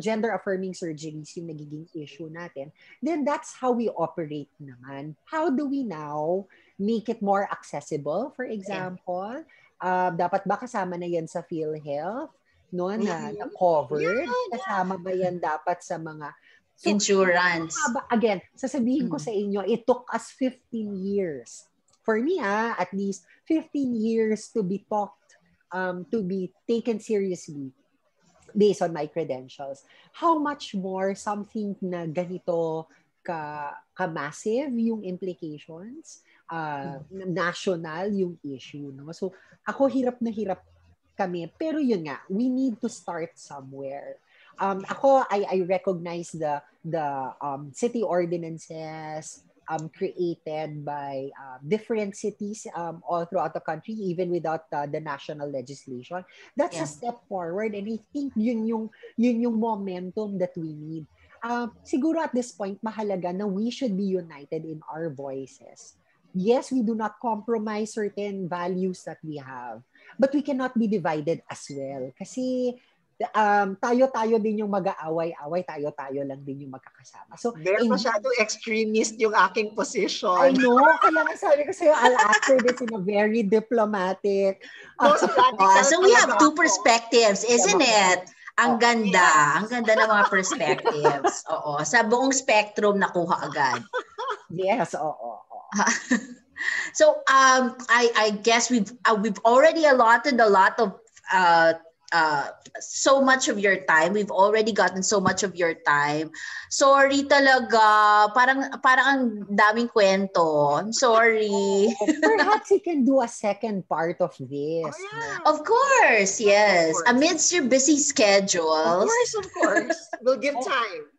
gender affirming surgeries yung nagiging issue natin, then that's how we operate naman. How do we now make it more accessible? For example, dapat ba kasama na yan sa PhilHealth? No, na covered? Kasama ba yan dapat sa mga insurance? Again, sasabihin ko sa inyo, it took us 15 years. For me, at least 15 years to be talked, to be taken seriously based on my credentials. How much more something na ganito ka-massive yung implications, national yung issue. No? So, ako hirap na hirap kami. Pero yun nga, we need to start somewhere. Ako, I recognize the city ordinances created by different cities all throughout the country, even without the national legislation. That's a step forward, and I think yun yung momentum that we need. Siguro at this point, mahalaga na we should be united in our voices. Yes, we do not compromise certain values that we have, but we cannot be divided as well. Kasi tayo-tayo din yung mag-aaway-away, tayo-tayo lang din yung magkakasama. So, masyadong extremist yung aking position. I know, kaya nga sabi ko sa'yo, I'll answer this in a very diplomatic. So we have two perspectives, isn't it? Ang ganda. Ang ganda ng mga perspectives. Oo. Sa buong spectrum nakuha agad. Yes, oo. So I guess we've already allotted a lot of so much of your time. We've already gotten so much of your time. Sorry talaga. Parang ang daming kwento. I'm sorry. Perhaps we can do a second part of this. Oh, yeah. Of course, yes. Of course. Amidst your busy schedules. Of course. We'll give time.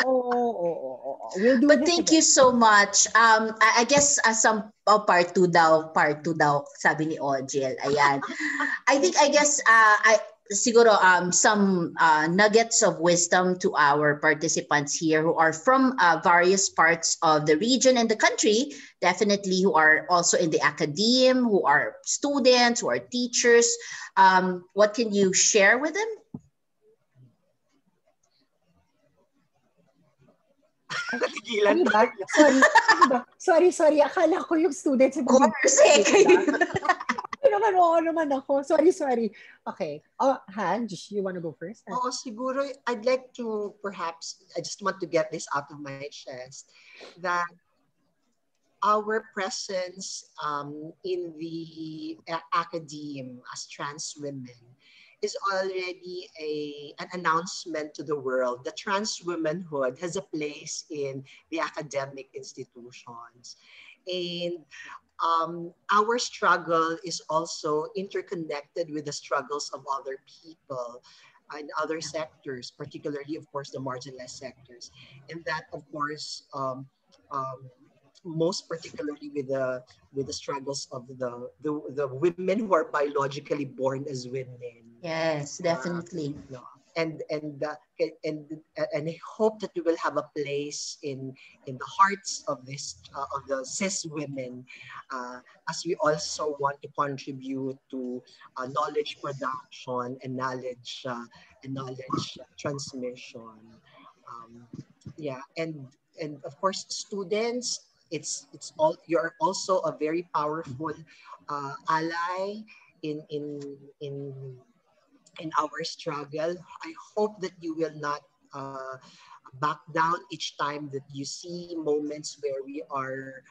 We'll do. But thank you so much. I guess some part 2 daw, sabi ni Ojel. Ayan. I guess siguro some nuggets of wisdom to our participants here who are from various parts of the region and the country, definitely who are also in the academe, who are students, who are teachers. What can you share with them? Natigilan Ano ba? tayo. Sorry. Ano ba? Sorry. Akala ko yung students. Of course, eh. Oo naman ako. Sorry. Okay. Hanj, you wanna go first? Oo, siguro, I'd like to perhaps, I just want to get this out of my chest, that our presence in the academe as trans women is already an announcement to the world that trans womanhood has a place in the academic institutions. And our struggle is also interconnected with the struggles of other people in other sectors, particularly, of course, the marginalized sectors. And that, of course, um, most particularly with the struggles of the women who are biologically born as women. Yes, definitely. No, and and I hope that we will have a place in the hearts of this of the cis women, as we also want to contribute to knowledge production and knowledge transmission. Um, yeah, and of course, students. It's all you're also a very powerful ally in in in in our struggle. I hope that you will not back down each time that you see moments where we are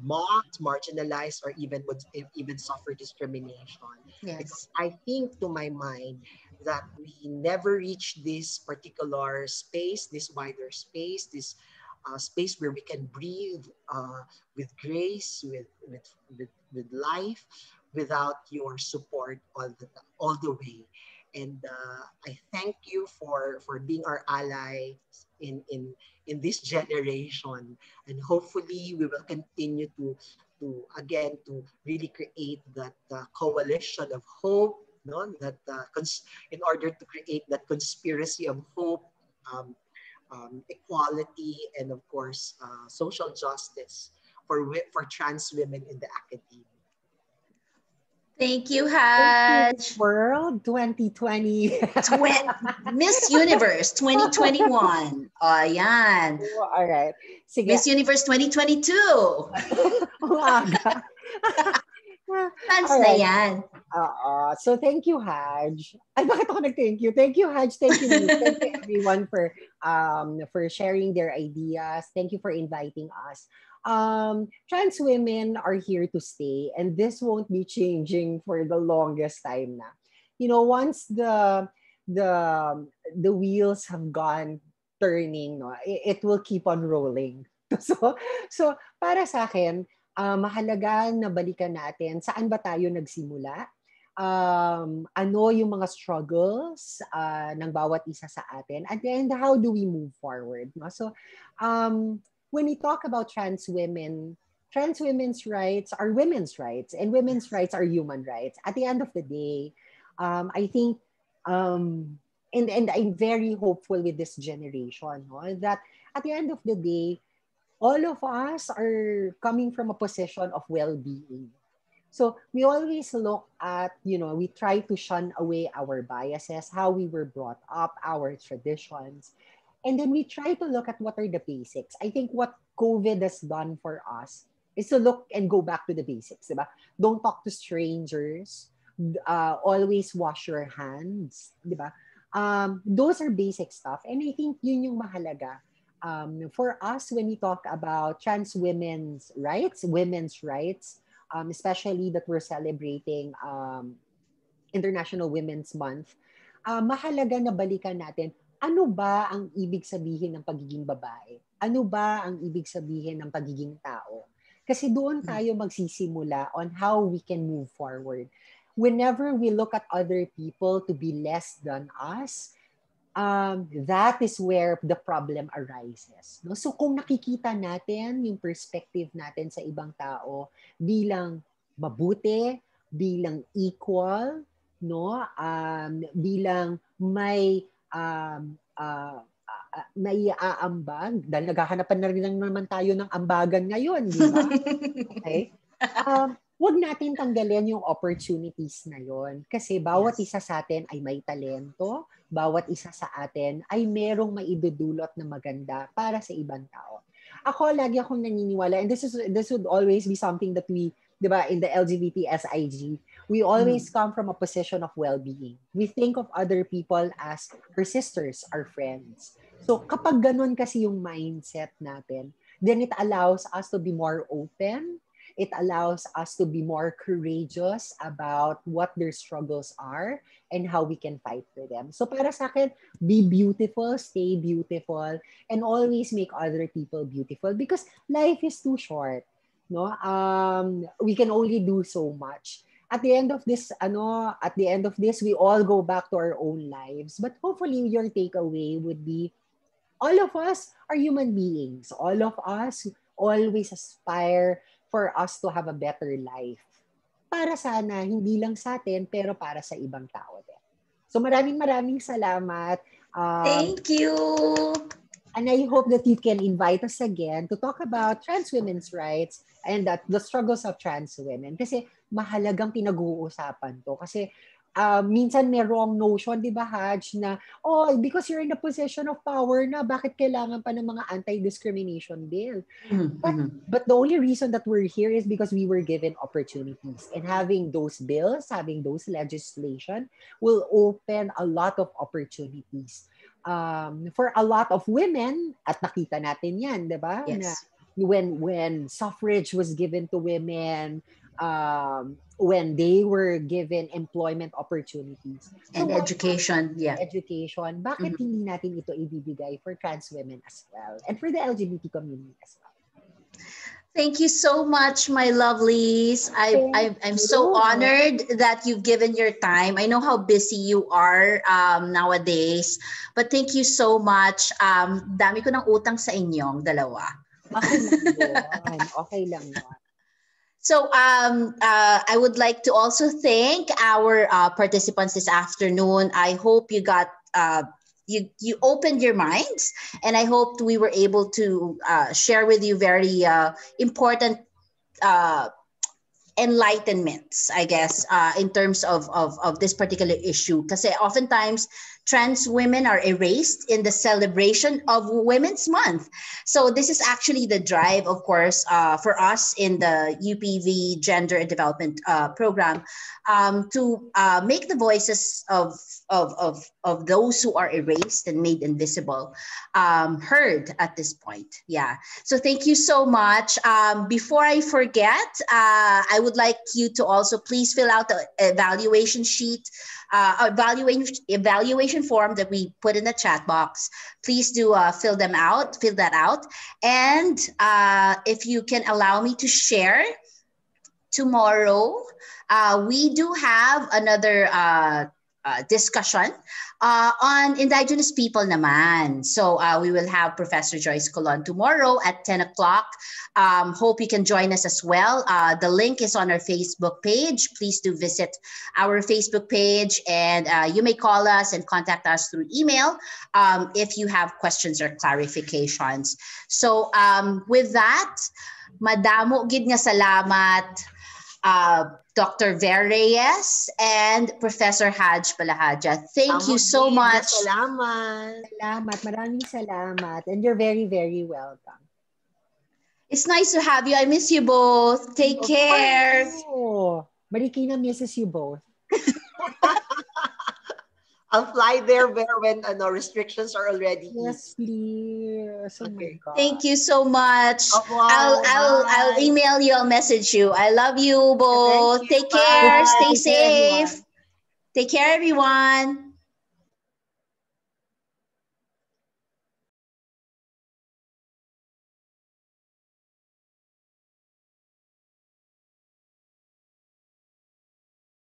mocked, marginalized, or even suffer discrimination. Because Yes. I think, to my mind, that we never reach this particular space, this wider space, this space where we can breathe with grace, with life, without your support all the way. And I thank you for being our ally in in in this generation, and hopefully we will continue to again to really create that coalition of hope, no, that in order to create that conspiracy of hope, equality, and of course social justice for trans women in the academy. Thank you, Thank you, Haj. World 2020. Miss Universe 2021. Oh, yan. All right. Sige. Miss Universe 2022. Umaga. Chance All na right. yan. So thank you, Haj. Ay, bakit ako nag-thank you? Thank you, Haj. Thank you, Miss. Thank you, everyone, for sharing their ideas. Thank you for inviting us. Trans women are here to stay, and this won't be changing for the longest time na. You know, once the the wheels have gone turning, no, it will keep on rolling. So para sa akin, mahalaga na balikan natin saan ba tayo nagsimula, ano yung mga struggles ng bawat isa sa atin, and then how do we move forward, no? So when we talk about trans women's rights are women's rights, and women's rights are human rights. At the end of the day, I think, and I'm very hopeful with this generation, no, that at the end of the day, all of us are coming from a position of well-being. So we always look at, we try to shun away our biases, how we were brought up, our traditions. And then we try to look at what are the basics. I think what COVID has done for us is to look and go back to the basics, diba? Don't talk to strangers. Always wash your hands, diba? Those are basic stuff. And I think yun yung mahalaga. For us, when we talk about trans women's rights, especially that we're celebrating International Women's Month, mahalaga na balikan natin, ano ba ang ibig sabihin ng pagiging babae? Ano ba ang ibig sabihin ng pagiging tao? Kasi doon tayo magsisimula on how we can move forward. Whenever we look at other people to be less than us, that is where the problem arises. No? So kung nakikita natin yung perspective natin sa ibang tao bilang mabuti, bilang equal, no, bilang may naiaambag, dahil naghahanapan na rin lang naman tayo ng ambagan ngayon, di ba? Okay? Huwag natin tanggalin yung opportunities na yon. Kasi bawat isa sa atin ay may talento, bawat isa sa atin ay merong maidudulot na maganda para sa ibang tao. Ako, lagi akong naniniwala, and this would always be something that we, di ba, in the LGBT SIG, we always come from a position of well-being. We think of other people as our sisters, our friends. So kapag ganun kasi yung mindset natin, then it allows us to be more open. It allows us to be more courageous about what their struggles are and how we can fight for them. So para sa akin, be beautiful, stay beautiful, and always make other people beautiful because life is too short. No, we can only do so much. At the end of this, we all go back to our own lives. But hopefully, your takeaway would be, all of us are human beings. All of us always aspire for us to have a better life. Para sana, hindi lang sa atin, pero para sa ibang tao din. So maraming salamat. Thank you. And I hope that you can invite us again to talk about trans women's rights and the struggles of trans women. Kasi mahalagang pinag-uusapan to. Kasi minsan may wrong notion, di ba, Haj, na, because you're in a position of power na, bakit kailangan pa ng mga anti-discrimination bill? But the only reason that we're here is because we were given opportunities. And having those bills, having those legislation will open a lot of opportunities for a lot of women, at nakita natin yan, di ba? Yes. Na when suffrage was given to women, when they were given employment opportunities. And education, Education. Bakit hindi natin ito ibibigay for trans women as well? And for the LGBT community as well? Thank you so much, my lovelies. I'm so honored that you've given your time. I know how busy you are nowadays, but thank you so much. Dami ko ng utang sa inyong dalawa. Okay lang yun. So I would like to also thank our participants this afternoon. I hope you got you opened your minds, and I hope we were able to share with you very important enlightenments, I guess, in terms of this particular issue. Because oftentimes trans women are erased in the celebration of Women's Month. So this is actually the drive, of course, for us in the UPV Gender and Development Program to make the voices of those who are erased and made invisible heard at this point. Yeah. So thank you so much. Before I forget, I would like you to also please fill out the evaluation sheet, evaluation form that we put in the chat box. Please do fill that out. And if you can allow me to share, tomorrow we do have another discussion on indigenous people naman. So we will have Professor Joyce Colon tomorrow at 10 o'clock. Hope you can join us as well. The link is on our Facebook page. Please do visit our Facebook page, and you may call us and contact us through email if you have questions or clarifications. So with that, madamo gid nga salamat, Dr. Ver Reyes and Professor Haj Palahaja. Thank you so much. Salamat. Maraming salamat. And you're very, very welcome. It's nice to have you. I miss you both. Take care. Marikina misses you both. I'll fly there when restrictions are already eased. Yes, please. Oh my God. Thank you so much. I'll email you. I'll message you. I love you both. Take care. Stay safe. Take care, everyone.